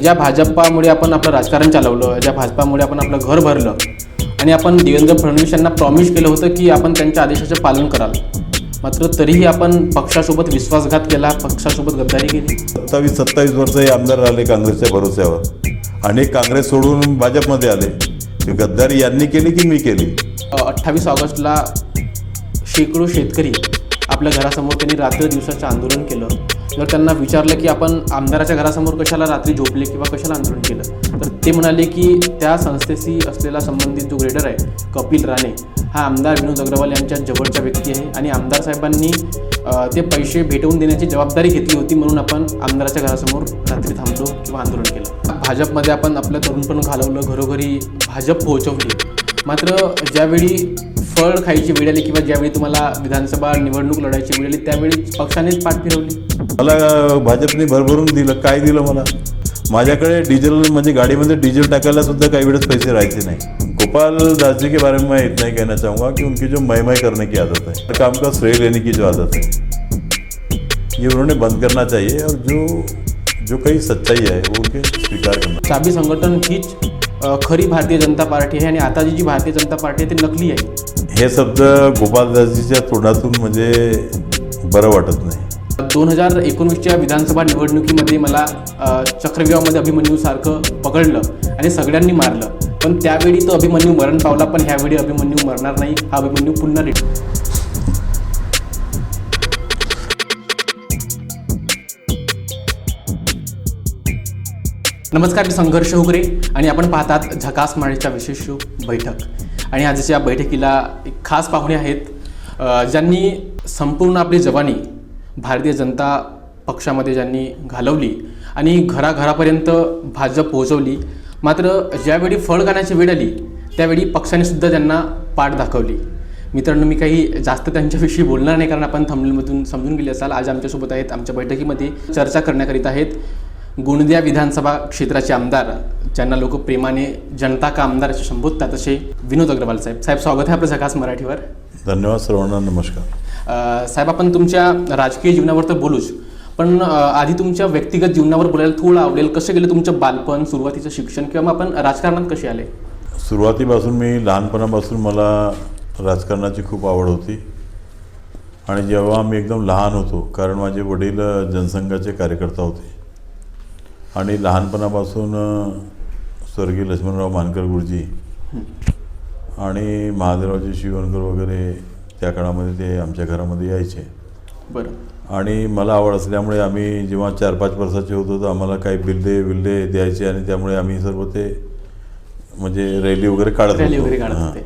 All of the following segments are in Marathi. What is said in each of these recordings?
ज्या भाजपामुळे आपण आपलं राजकारण चालवलं, ज्या भाजपामुळे आपण आपलं घर भरलं आणि आपण देवेंद्र फडणवीस यांना प्रॉमिस केलं होतं की आपण त्यांच्या आदेशाचे पालन कराल, मात्र तरीही आपण पक्षासोबत विश्वासघात केला, पक्षासोबत गद्दारी केली. 27 वर्ष हे आमदार राहिले काँग्रेसच्या भरोश्यावर आणि काँग्रेस सोडून भाजपमध्ये आले. ही गद्दारी यांनी केली की मी केली? 28 ऑगस्टला शेकडो शेतकरी आपल्या घरासमोर त्यांनी रात्र दिवसाचं आंदोलन केलं. जर त्यांना विचारलं की आपण आमदाराच्या घरासमोर कशाला रात्री झोपले किंवा कशाला आंदोलन केलं, तर ते म्हणाले की त्या संस्थेशी असलेला संबंधित जो ग्रेडर आहे कपिल राणे हा आमदार विनोद अग्रवाल यांच्या जवळचा व्यक्ती आहे आणि आमदार साहेबांनी ते पैसे भेटवून देण्याची जबाबदारी घेतली होती, म्हणून आपण आमदाराच्या घरासमोर रात्री थांबलो किंवा आंदोलन केलं. भाजपमध्ये आपण आपलं तरुणपण घालवलं, घरोघरी भाजप पोहोचवली. मात्र ज्यावेळी फळ खायची वेळ आली किंवा ज्यावेळी तुम्हाला विधानसभा निवडणूक लढायची वेळ आली त्यावेळी पक्षानेच पाठ फिरवली. मला भाजपने भरभरून दिलं. काय दिलं मला? माझ्याकडे डिझेल म्हणजे गाडीमध्ये डिझेल टाकायला सुद्धा काही वेळेस पैसे राहायचे नहीं. गोपाल दास जी के बारे में मैं इतना ही कहना चाहूँगा कि उनकी जो मय करने की आदत है, काम का श्रेय लेने की जो आदत है, ये उन्होंने बंद करना चाहिए और जो काही सच्चाई है वो उनके स्वीकार करना. चाबी संघटन हीच खरी भारतीय जनता पार्टी आहे आणि आता जी भारतीय जनता पार्टी आहे ती नकली आहे. हे शब्द गोपालदासजीच्या तोंडातून म्हणजे बरं वाटत नाही. 2019च्या विधानसभा निवडणुकीमध्ये मला चक्रव्यूहामध्ये अभिमन्यूसारखं पकडलं आणि सगळ्यांनी मारलं, पण त्यावेळी तो अभिमन्यू मरण पावला, पण ह्यावेळी अभिमन्यू मरणार नाही. हा अभिमन्यू पुन्हा नमस्कार, मी संघर्ष हुगरे आणि आपण पाहतात झकास माळेच्या विशेष बैठक. आणि आजच्या बैठकीला एक खास पाहुणे आहेत, ज्यांनी संपूर्ण आपली जवानी भारतीय जनता पक्षामध्ये ज्यांनी घालवली आणि घराघरापर्यंत भाजप पोहोचवली. मात्र ज्यावेळी फळ खाण्याची वेळ आली त्यावेळी पक्षाने सुद्धा त्यांना पाठ दाखवली. मित्रांनो, मी काही जास्त त्यांच्याविषयी बोलणार नाही, कारण आपण थंबनेलमधून समजून गेले असाल. आज आमच्यासोबत आहेत, आमच्या बैठकीमध्ये चर्चा करण्याकरिता आहेत गोंदिया विधानसभा क्षेत्राचे आमदार, ज्यांना लोक प्रेमाने जनता का आमदार असे संबोधतात, असे विनोद अग्रवाल साहेब. साहेब, स्वागत आहे आपलं झकास मराठीवर. धन्यवाद सर्वांना. नमस्कार साहेब. आपण तुमच्या राजकीय जीवनावर तर बोलूच, पण आधी तुमच्या व्यक्तिगत जीवनावर बोलायला थोडं आवडेल. कसं गेलं तुमचं बालपण, सुरुवातीचं शिक्षण, किंवा आपण राजकारणात कसे आले? सुरुवातीपासून मी लहानपणापासून मला राजकारणाची खूप आवड होती आणि जेव्हा मी एकदम लहान होतो, कारण माझे वडील जनसंघाचे कार्यकर्ता होते आणि लहानपणापासून स्वर्गीय लक्ष्मणराव मानकर गुरुजी आणि महादेवरावजी शिवणकर वगैरे त्या काळामध्ये ते आमच्या घरामध्ये यायचे. बरं. आणि मला आवड असल्यामुळे आम्ही जेव्हा 4-5 वर्षाचे होतो तर आम्हाला काही बिल्ले द्यायचे आणि त्यामुळे आम्ही सर्व ते म्हणजे रॅली वगैरे काढत होतो.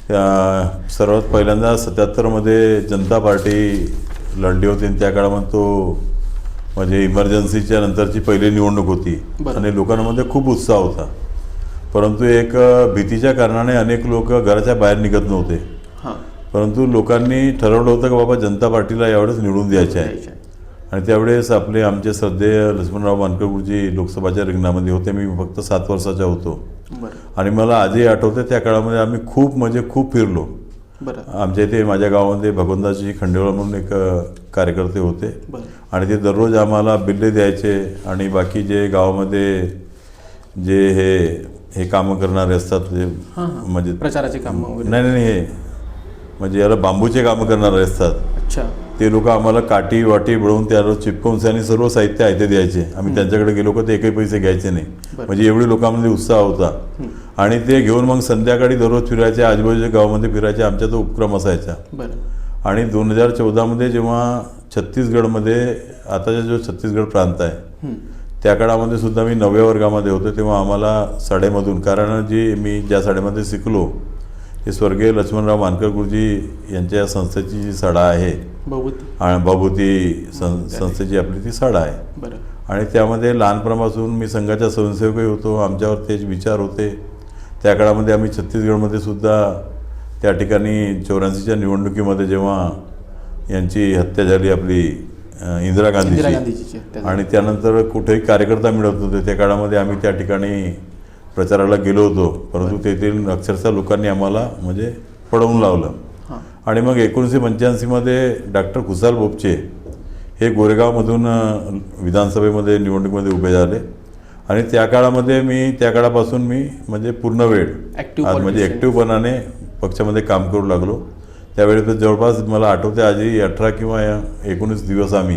त्या सर्वात पहिल्यांदा 77मध्ये जनता पार्टी लढली होती आणि त्या काळामध्ये तो म्हणजे इमर्जन्सीच्या नंतरची पहिली निवडणूक होती आणि लोकांमध्ये खूप उत्साह होता. परंतु एक भीतीच्या कारणाने अनेक लोक घराच्या बाहेर निघत नव्हते. परंतु लोकांनी ठरवलं होतं की बाबा जनता पार्टीला यावेळेस निवडून द्यायचे आहे आणि त्यावेळेस आमचे श्रद्धेय लक्ष्मणराव मानकर गुरुजी लोकसभाच्या रिंगणामध्ये होते. मी फक्त 7 वर्षाचा होतो आणि मला आजही आठवते त्या काळामध्ये आम्ही खूप फिरलो. आमच्या इथे माझ्या गावामध्ये भगवंताजी खंडेवाळ म्हणून एक कार्यकर्ते होते आणि ते दररोज आम्हाला बिल्ले द्यायचे आणि बाकी जे गावामध्ये जे हे कामं करणारे असतात, जे म्हणजे प्रचाराचे कामं, नाही हे म्हणजे याला बांबूचे कामं करणारे असतात. अच्छा. ते लोक आम्हाला काठी वाटी बनवून त्याला चिपकवून आणि सर्व साहित्य आहे ते द्यायचे. आम्ही त्यांच्याकडे गेलो का ते एकही पैसे घ्यायचे नाही. म्हणजे एवढी लोकांमध्ये उत्साह होता आणि ते घेऊन मग संध्याकाळी दररोज फिरायचे, आजूबाजूच्या गावामध्ये फिरायचे. आमचा तो उपक्रम असायचा. आणि 2014मध्ये जेव्हा छत्तीसगडमध्ये आताचा जो छत्तीसगड प्रांत आहे त्या काळामध्ये सुद्धा मी 9व्या वर्गामध्ये होतो, तेव्हा आम्हाला शाळेमधून, कारण मी ज्या शाळेमध्ये शिकलो ते स्वर्गीय लक्ष्मणराव मानकर गुरुजी यांच्या संस्थेची जी शाळा आहे, भभूती संस्थेची आपली ती शाळा आहे. आणि त्यामध्ये लहानपणापासून मी संघाच्या स्वयंसेवकही होतो. आमच्यावर तेच विचार होते. त्या काळामध्ये आम्ही छत्तीसगडमध्ये सुद्धा त्या ठिकाणी 84च्या निवडणुकीमध्ये जेव्हा यांची हत्या झाली आपली इंदिरा गांधीची आणि त्यानंतर कुठेही कार्यकर्ता मिळत होते, त्या काळामध्ये आम्ही त्या ठिकाणी प्रचाराला गेलो होतो. परंतु तेथील अक्षरशः लोकांनी आम्हाला म्हणजे पळवून लावलं. आणि मग 1985मध्ये डॉक्टर खुशाल बोपचे हे गोरेगावमधून विधानसभेमध्ये निवडणुकीमध्ये उभे झाले आणि त्या काळामध्ये त्या काळापासून मी म्हणजे पूर्ण वेळ Active आज म्हणजे politician. ॲक्टिव्हपणाने पक्षामध्ये काम करू लागलो. त्यावेळेस जवळपास मला आठवते आधी 18 किंवा 19 दिवस आम्ही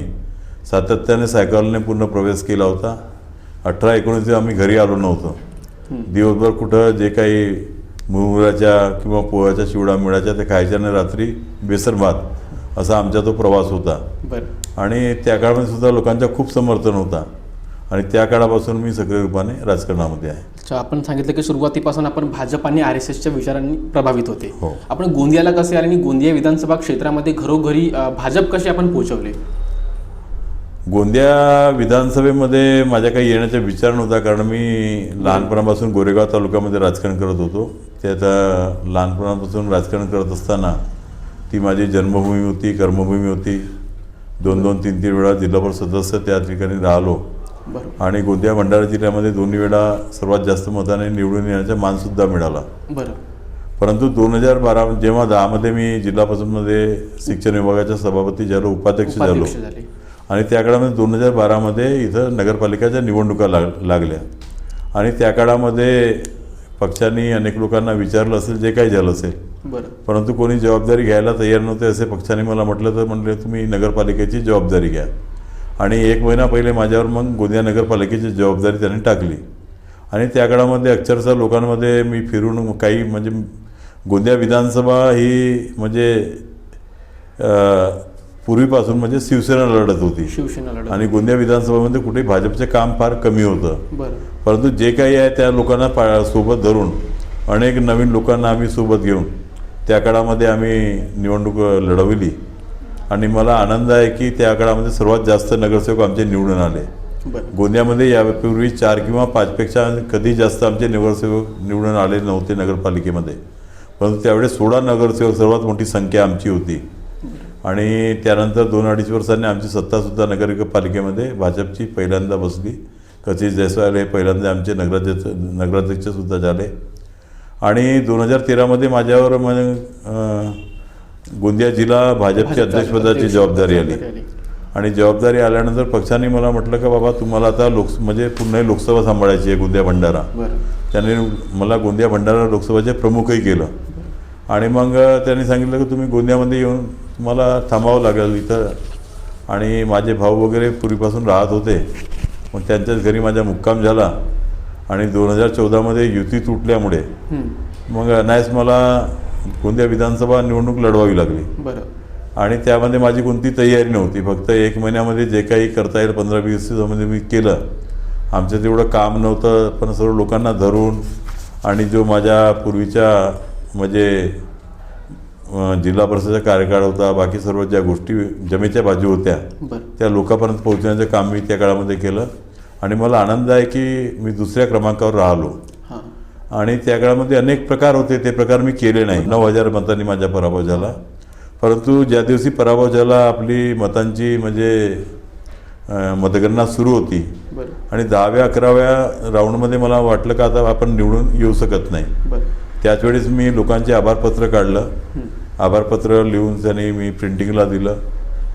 सातत्याने सायकलने पूर्ण प्रवेश केला होता. 18-19 दिवस आम्ही घरी आलो नव्हतो. दिवसभर कुठं जे काही मुरमुऱ्याच्या किंवा पोह्याच्या चिवडा मिळायच्या ते खायच्या आणि रात्री बेसन भात असा आमचा तो प्रवास होता. बरं. आणि त्या काळामध्ये सुद्धा लोकांचा खूप समर्थन होता आणि त्या काळापासून मी सक्रिय रूपाने राजकारणामध्ये आहे. अच्छा, आपण सांगितलं की सुरुवातीपासून आपण भाजप आणि RSSच्या विचारांनी प्रभावित होते. हो. आपण गोंदियाला कसे आले आणि गोंदिया विधानसभा क्षेत्रामध्ये घरोघरी भाजप कसे आपण पोहोचवले? गोंदिया विधानसभेमध्ये माझ्या काही येण्याचा विचार नव्हता, कारण मी लहानपणापासून गोरेगाव तालुक्यामध्ये राजकारण करत होतो. त्यात लहानपणापासून राजकारण करत असताना ती माझी जन्मभूमी होती, कर्मभूमी होती. 2-2, 3-3 वेळा जिल्हा परिषद सदस्य त्या ठिकाणी राहिलो. बरोबर. आणि गोंदिया भंडारा जिल्ह्यामध्ये 2 वेळा सर्वात जास्त मताने निवडून येण्याचा मानसुद्धा मिळाला. बरं. परंतु 2012 जेव्हा 10मध्ये मी जिल्हा परिषदमध्ये शिक्षण विभागाच्या सभापती झालो, उपाध्यक्ष झालो. झाले. आणि त्या काळामध्ये 2012मध्ये इथं नगरपालिकेच्या निवडणुका लागल्या. आणि त्या काळामध्ये पक्षांनी अनेक लोकांना विचारलं असेल, जे काही झालं असेल, बरं. परंतु कोणी जबाबदारी घ्यायला तयार नव्हते. असे पक्षाने मला म्हटलं तर म्हणले तुम्ही नगरपालिकेची जबाबदारी घ्या. आणि 1 महिना पहिले माझ्यावर मग गोंदिया नगरपालिकेची जबाबदारी त्यांनी टाकली. आणि त्या काळामध्ये अक्षरशः लोकांमध्ये मी फिरून काही म्हणजे गोंदिया विधानसभा ही म्हणजे पूर्वीपासून म्हणजे शिवसेना लढत होती. शिवसेना लढत. आणि गोंदिया विधानसभेमध्ये कुठे भाजपचे काम फार कमी होतं. बरं. परंतु जे काही आहे त्या लोकांना सोबत धरून अनेक नवीन लोकांना आम्ही सोबत घेऊन त्या काळामध्ये आम्ही निवडणूक लढवली. आणि मला आनंद आहे की त्या काळामध्ये सर्वात जास्त नगरसेवक आमचे निवडून आले. बरं. गोंदियामध्ये यापूर्वी 4 किंवा 5पेक्षा कधी जास्त आमचे नगरसेवक निवडून आले नव्हते नगरपालिकेमध्ये. परंतु त्यावेळेस 16 नगरसेवक सर्वात मोठी संख्या आमची होती. आणि त्यानंतर 2-2.5 वर्षांनी आमची सत्तासुद्धा नगरपालिकेमध्ये भाजपची पहिल्यांदा बसली. कथित जयस्वाल हे पहिल्यांदा आमचे नगराध्यक्षसुद्धा झाले. आणि 2013मध्ये माझ्यावर गोंदिया जिल्हा भाजपच्या अध्यक्षपदाची जबाबदारी आली. आणि जबाबदारी आल्यानंतर पक्षाने मला म्हटलं का बाबा तुम्हाला आता म्हणजे पुन्हा लोकसभा सांभाळायची आहे गोंदिया भंडारा. त्यांनी मला गोंदिया भंडारा लोकसभेचे प्रमुखही केलं. आणि मग त्यांनी सांगितलं की तुम्ही गोंदियामध्ये येऊन तुम्हाला थांबावं लागेल इथं. आणि माझे भाऊ वगैरे पूर्वीपासून राहत होते, मग त्यांच्याच घरी माझा मुक्काम झाला. आणि 2014मध्ये युती तुटल्यामुळे मग अनायास मला गोंदिया विधानसभा निवडणूक लढवावी लागली. बरं. आणि त्यामध्ये माझी कोणती तयारी नव्हती. फक्त 1 महिन्यामध्ये जे काही करता येईल 15-20 दिवसामध्ये मी केलं. आमचं तेवढं काम नव्हतं, पण सर्व लोकांना धरून आणि जो माझ्या पूर्वीच्या म्हणजे जिल्हा परिषदेचा कार्यकाळ होता, बाकी सर्व ज्या गोष्टी जमेच्या बाजू होत्या त्या लोकांपर्यंत पोहोचण्याचं काम मी त्या काळामध्ये केलं. आणि मला आनंद आहे की मी 2ऱ्या क्रमांकावर राहिलो. आणि त्या काळामध्ये अनेक प्रकार होते, ते प्रकार मी केले नाही. 9,000 मतांनी माझा पराभव झाला. परंतु ज्या दिवशी पराभव झाला आपली मतांची म्हणजे मतगणना सुरू होती. आणि 10व्या-11व्या राऊंडमध्ये मला वाटलं का आता आपण निवडून येऊ शकत नाही. त्याच वेळेस मी लोकांचे आभारपत्र काढलं. आभारपत्र लिहून त्यांनी मी प्रिंटिंगला दिलं.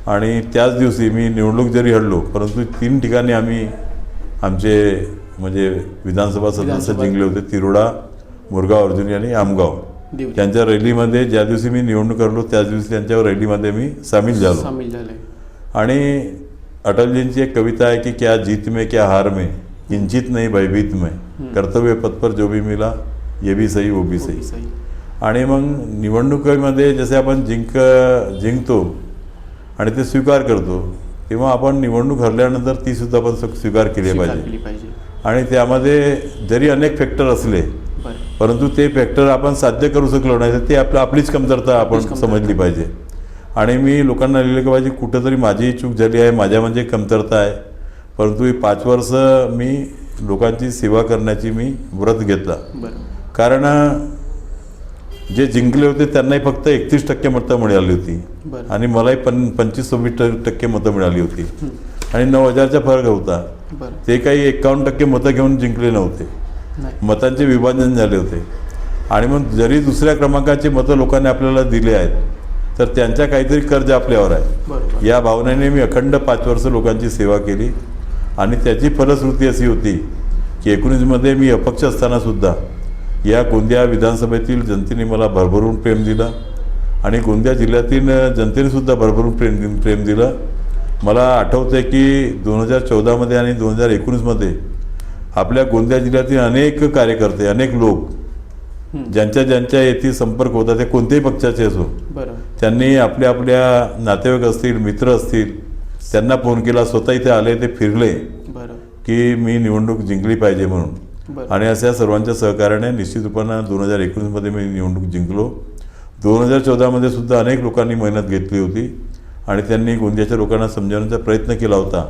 आणि त्याच दिवशी मी निवडणूक जरी हरलो, परंतु 3 ठिकाणी आम्ही आमचे म्हणजे विधानसभा सदस्य जिंकले होते. तिरोडा, मुरगाव अर्जुनी आणि आमगाव. त्यांच्या रॅलीमध्ये ज्या दिवशी मी निवडणूक हरलो त्याच दिवशी त्यांच्या रॅलीमध्ये मी सामील झालो. आणि अटलजींची एक कविता आहे की क्या जीत में क्या हार में, किंचित नहीं भयभीत में, कर्तव्य पथ पर जो भी मिला ये भी सही वो भी सही. आणि मग निवडणुकीमध्ये जसे आपण जिंकतो आणि ते स्वीकार करतो, तेव्हा आपण निवडणूक हरल्यानंतर ती सुद्धा आपण स्वीकार केली पाहिजे. आणि त्यामध्ये जरी अनेक फॅक्टर असले, परंतु ते फॅक्टर आपण साध्य करू शकलो नाही तर ते आपलीच कमतरता आपण समजली पाहिजे. आणि मी लोकांना लिहिलं की पाहिजे कुठंतरी माझी चूक झाली आहे, माझ्या म्हणजे कमतरता आहे. परंतु ही 5 वर्ष मी लोकांची सेवा करण्याची मी व्रत घेतला. कारण जे जिंकले होते त्यांनाही फक्त 31% मतं मिळाली होती आणि मलाही 25-26% मतं मिळाली होती. आणि 9,000चा फरक होता. ते काही 51% मतं घेऊन जिंकले नव्हते, मतांचे विभाजन झाले होते. आणि मग जरी 2ऱ्या क्रमांकाचे मतं लोकांनी आपल्याला दिले आहेत तर त्यांचा काहीतरी कर्ज आपल्यावर आहे. या भावनेने मी अखंड 5 वर्ष लोकांची सेवा केली. आणि त्याची फलश्रुती अशी होती की 19मध्ये मी अपक्ष असतानासुद्धा या गोंदिया विधानसभेतील जनतेने मला भरभरून प्रेम दिलं आणि गोंदिया जिल्ह्यातील जनतेनेसुद्धा भरभरून प्रेम दिलं. मला आठवतं आहे की 2014मध्ये आणि 2019मध्ये आपल्या गोंदिया जिल्ह्यातील अनेक कार्यकर्ते, अनेक लोक ज्यांच्या येथील संपर्क होता ते कोणत्याही पक्षाचे असो, बरं, त्यांनी आपल्या नातेवाईक असतील, मित्र असतील, त्यांना फोन केला, स्वतः इथे आले, ते फिरले बरं, की मी निवडणूक जिंकली पाहिजे म्हणून. बरं. आणि अशा सर्वांच्या सहकार्याने निश्चित रूपानं 2019मध्ये मी निवडणूक जिंकलो. 2014मध्ये सुद्धा अनेक लोकांनी मेहनत घेतली होती आणि त्यांनी गोंदियाच्या लोकांना समजावण्याचा प्रयत्न केला होता.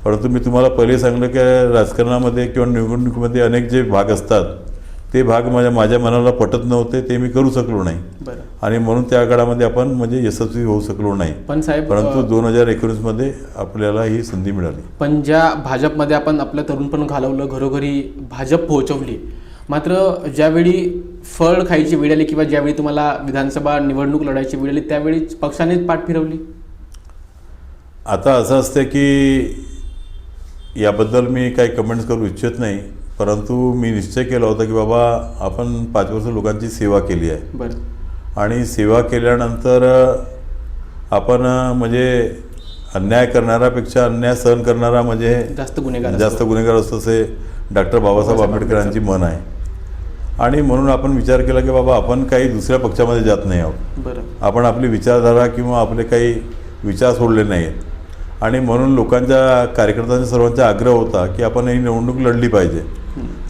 परंतु मी तुम्हाला पहिले सांगलं की राजकारणामध्ये किंवा निवडणुकीमध्ये अनेक जे भाग असतात ते भाग माझ्या मनाला पटत नव्हते, ते मी करू शकलो नाही. बरं. आणि म्हणून त्या काळामध्ये आपण यशस्वी होऊ शकलो नाही. पण साहेब, परंतु 2019मध्ये आपल्याला ही संधी मिळाली. पण ज्या भाजपमध्ये आपण आपलं तरुणपण घालवलं, घरोघरी भाजप पोहोचवली, मात्र ज्यावेळी फळ खायची वेळ आली किंवा ज्यावेळी तुम्हाला विधानसभा निवडणूक लढायची वेळ आली त्यावेळी पक्षानेच पाठ फिरवली. आता असं असतं की याबद्दल मी काही कमेंट्स करू इच्छित नाही, परंतु मी निश्चय केला होता की बाबा आपण 5 वर्ष लोकांची सेवा केली आहे. बरं. आणि सेवा केल्यानंतर आपण अन्याय करणाऱ्यापेक्षा अन्याय सहन करणारा जास्त गुन्हेगार असतो, असे डॉक्टर बाबासाहेब आंबेडकरांची मन आहे. आणि म्हणून आपण विचार केला की बाबा आपण काही दुसऱ्या पक्षामध्ये जात नाही आहोत. बरं. आपण आपली विचारधारा किंवा आपले काही विचार सोडले नाही आहेत. आणि म्हणून लोकांच्या, कार्यकर्त्यांचा सर्वांचा आग्रह होता की आपण ही निवडणूक लढली पाहिजे.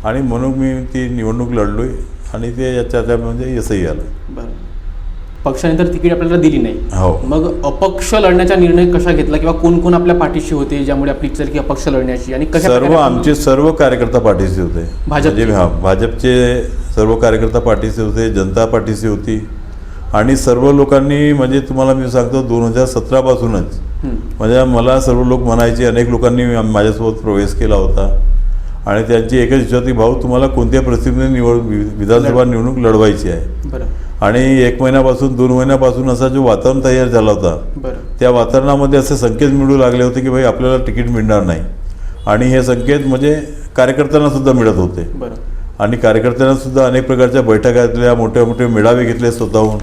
आणि म्हणून मी ती निवडणूक लढलोय आणि ते याच्यामध्ये यशही आलं. बरं. पक्षाने तर तिकीट आपल्याला दिली नाही. हो. मग अपक्ष लढण्याचा निर्णय कसा घेतला किंवा कोण कोण आपल्या पाठीशी होते ज्यामुळे आपली इच्छा झाली की अपक्ष लढण्याची, आणि आमचे सर्व कार्यकर्ता पाठीशी होते. भाजपचे सर्व कार्यकर्ता पाठीशी होते, जनता पाठीशी होती. आणि सर्व लोकांनी तुम्हाला मी सांगतो 2017पासूनच मला सर्व लोक म्हणायचे, अनेक लोकांनी माझ्यासोबत प्रवेश केला होता आणि त्यांची एकच इच्छा होती, भाऊ तुम्हाला कोणत्या परिस्थितीने विधानसभा निवडणूक लढवायची आहे. बरं. आणि 1 महिन्यापासून 2 महिन्यापासून असा जो वातावरण तयार झाला होता, बरं, त्या वातावरणामध्ये असे संकेत मिळू लागले होते की भाई आपल्याला तिकीट मिळणार नाही. आणि हे संकेत कार्यकर्त्यांना सुद्धा मिळत होते. बरं. आणि कार्यकर्त्यांना सुद्धा अनेक प्रकारच्या बैठका घेतल्या, मोठे मोठे मेळावे घेतले स्वतःहून.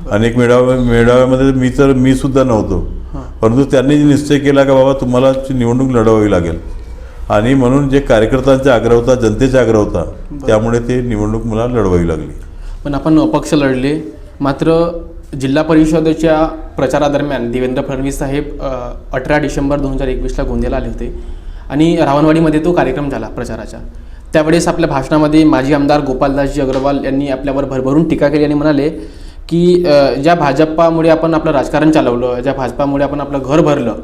अनेक मेळाव्यामध्ये मी सुद्धा नव्हतो, परंतु त्यांनी निश्चय केला की बाबा तुम्हाला निवडणूक लढवावी लागेल. आणि म्हणून जे कार्यकर्त्यांचा आग्रह होता, जनतेचा आग्रह होता, त्यामुळे ते निवडणूक मला लढवावी लागली. पण आपण अपक्ष लढले. मात्र जिल्हा परिषदेच्या प्रचारादरम्यान देवेंद्र फडणवीस साहेब 18 डिसेंबर 2021ला गोंदियाला आले होते आणि रावणवाडीमध्ये तो कार्यक्रम झाला प्रचाराचा. त्यावेळेस आपल्या भाषणामध्ये माजी आमदार गोपालदासजी अग्रवाल यांनी आपल्यावर भरभरून टीका केली आणि म्हणाले की ज्या भाजपामुळे आपण आपलं राजकारण चालवलं, ज्या भाजपामुळे आपण आपलं घर भरलं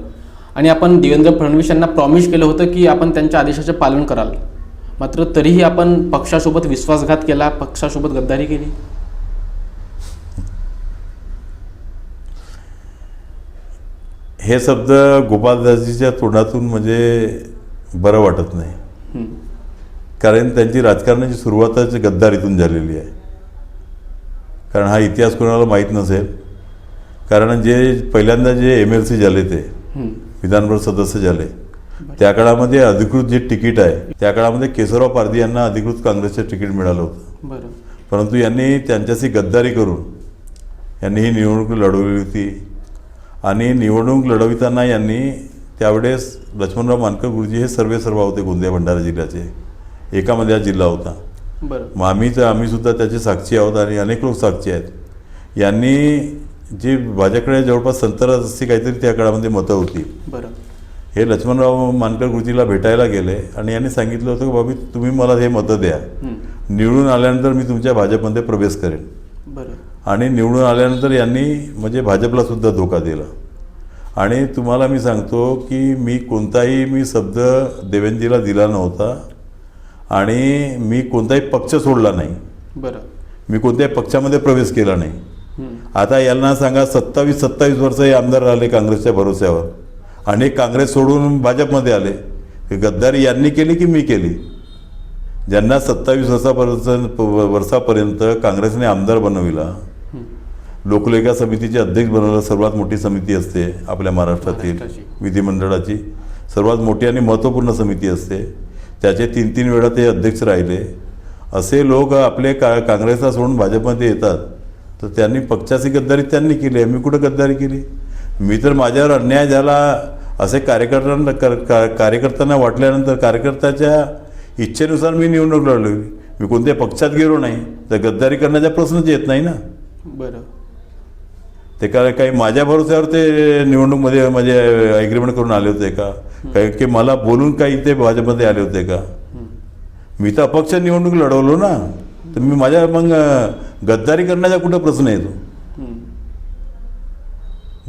आणि आपण देवेंद्र फडणवीस यांना प्रॉमिस केलं होतं की आपण त्यांच्या आदेशाचे पालन कराल, मात्र तरीही आपण पक्षासोबत विश्वासघात केला, पक्षासोबत गद्दारी केली. हे शब्द गोपालदासजीच्या तोंडातून बरं वाटत नाही. कारण त्यांची राजकारणाची सुरुवातच गद्दारीतून झालेली आहे. कारण हा इतिहास कोणाला माहीत नसेल. कारण पहिल्यांदा जे MLC झाले ते विधानपरिषद सदस्य झाले, त्या काळामध्ये अधिकृत जे तिकीट आहे त्या काळामध्ये केशवराव पारधी यांना अधिकृत काँग्रेसचे तिकीट मिळालं होतं. बरं. परंतु यांनी त्यांच्याशी गद्दारी करून यांनी ही निवडणूक लढवली होती. आणि निवडणूक लढविताना यांनी त्यावेळेस लक्ष्मणराव मानकर गुरुजी हे सर्वेसर्वा होते गोंदिया भंडारा जिल्ह्याचे, एकामध्ये हा जिल्हा होता. बरं. मग आम्ही सुद्धा त्याचे साक्षी आहोत आणि अनेक लोक साक्षी आहेत. यांनी जी माझ्याकडे जवळपास 70 काहीतरी त्या काळामध्ये मतं होती. बरं. हे लक्ष्मणराव मानकर गुरुजीला भेटायला गेले आणि यांनी सांगितलं होतं की बाबी तुम्ही मला हे मतं द्या, निवडून आल्यानंतर मी तुमच्या भाजपमध्ये प्रवेश करेन. बरं. आणि निवडून आल्यानंतर यांनी भाजपला सुद्धा धोका दिला. आणि तुम्हाला मी सांगतो की मी शब्द देवेंद्रजीला दिला नव्हता आणि मी कोणताही पक्ष सोडला नाही. बरं. मी कोणत्याही पक्षामध्ये प्रवेश केला नाही. आता यांना सांगा 27 वर्ष हे आमदार राहिले काँग्रेसच्या भरोश्यावर आणि काँग्रेस सोडून भाजपमध्ये आले. गद्दारी यांनी केली की मी केली? ज्यांना 27 वर्षापर्यंत काँग्रेसने आमदार बनविला, लोकलेखा समितीचे अध्यक्ष बनवलं, सर्वात मोठी समिती असते आपल्या महाराष्ट्रातील विधिमंडळाची, सर्वात मोठी आणि महत्त्वपूर्ण समिती असते. त्याचे 3-3 वेळा ते अध्यक्ष राहिले. असे लोक आपले काँग्रेसला सोडून भाजपमध्ये येतात, तर त्यांनी पक्षाची गद्दारी त्यांनी केली आहे. मी कुठं गद्दारी केली? मी तर माझ्यावर अन्याय झाला असे कार्यकर्त्यांना वाटल्यानंतर कार्यकर्त्याच्या इच्छेनुसार मी निवडणूक लढली. मी कोणत्या पक्षात गेलो नाही, तर गद्दारी करण्याचा प्रश्नच येत नाही ना. बरं. ते काही माझ्या भरोश्यावर ते निवडणूकमध्ये म्हणजे ॲग्रीमेंट करून आले होते का? काही की मला बोलून काही ते भाजपमध्ये आले होते का? मी तर अपक्ष निवडणूक लढवलो ना, तर मी माझ्या मग गद्दारी करण्याचा कुठं प्रश्न येतो?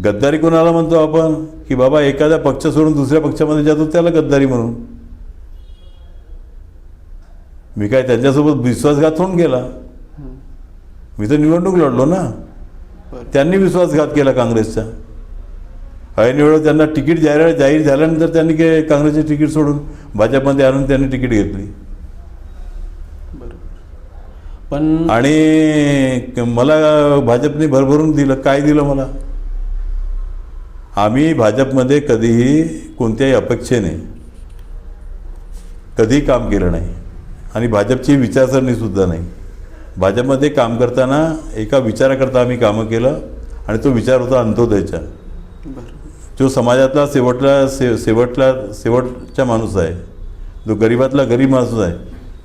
गद्दारी कोणाला म्हणतो आपण? की बाबा एखादा पक्ष सोडून दुसऱ्या पक्षामध्ये जातो त्याला गद्दारी म्हणून. मी काय त्यांच्यासोबत विश्वासघात होऊन गेला? मी तर निवडणूक लढलो ना. त्यांनी विश्वासघात केला काँग्रेसचा. ऐनवेळी त्यांना तिकीट जाहीर झाल्यानंतर त्यांनी काय काँग्रेसचे तिकीट सोडून भाजपमध्ये आणून त्यांनी तिकीट घेतली. पण आणि मला भाजपने भरभरून दिलं. काय दिलं मला? आम्ही भाजपमध्ये कधीही कोणत्याही अपेक्षेने कधी काम केलं नाही आणि भाजपची विचारसरणीसुद्धा नाही. भाजपमध्ये काम करताना एका विचाराकरता आम्ही कामं केलं आणि तो विचार होता अंत्योदयचा. जो समाजातला शेवटचा माणूस आहे, जो गरिबातला गरीब माणूस आहे,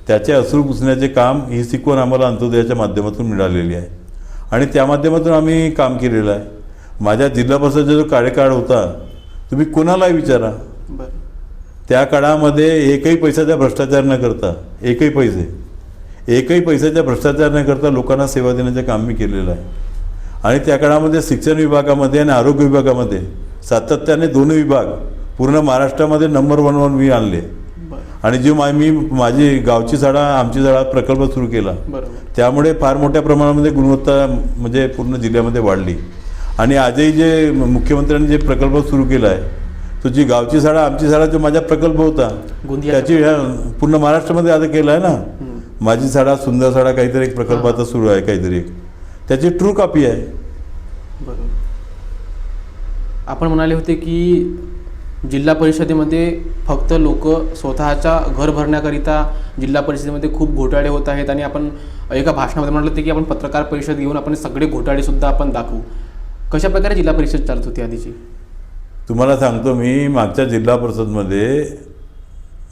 त्याचे अश्रू पुसण्याचे काम ही शिकवण आम्हाला अंत्योदयाच्या माध्यमातून मिळालेली आहे आणि त्या माध्यमातून आम्ही काम केलेलं आहे. माझ्या जिल्हा परिषदेचा जो कार्यकाळ होता, तुम्ही कोणालाही विचारा, त्या काळामध्ये एकही पैशाचा भ्रष्टाचार न करता एकही पैशाचा भ्रष्टाचार न करता लोकांना सेवा देण्याचं काम मी केलेलं आहे. आणि त्या काळामध्ये शिक्षण विभागामध्ये आणि आरोग्य विभागामध्ये सातत्याने दोन्ही विभाग पूर्ण महाराष्ट्रामध्ये नंबर 1 मी आणले. आणि जे मी माझी गावची शाळा आमची शाळा प्रकल्प सुरू केला, त्यामुळे फार मोठ्या प्रमाणामध्ये गुणवत्ता म्हणजे पूर्ण जिल्ह्यामध्ये वाढली. आणि आजही जे मुख्यमंत्र्यांनी जे प्रकल्प सुरू केला आहे, तो जी गावची शाळा आमची शाळा जो माझा प्रकल्प होता त्याची पूर्ण महाराष्ट्रामध्ये आता केला आहे ना. माझी शाळा सुंदर शाळा काहीतरी एक प्रकल्प आता सुरू आहे, काहीतरी एक त्याची ट्रू कॉपी आहे. बरोबर. आपण म्हणाले होते की जिल्हा परिषदेमध्ये फक्त लोक स्वतःच्या घर भरण्याकरिता जिल्हा परिषदेमध्ये खूप घोटाळे होत आहेत आणि आपण एका भाषणामध्ये म्हटलं होते की आपण पत्रकार परिषद घेऊन आपण सगळे घोटाळेसुद्धा आपण दाखवू. कशा प्रकारे जिल्हा परिषद चालत होती आधीची? तुम्हाला सांगतो मी, मागच्या जिल्हा परिषदमध्ये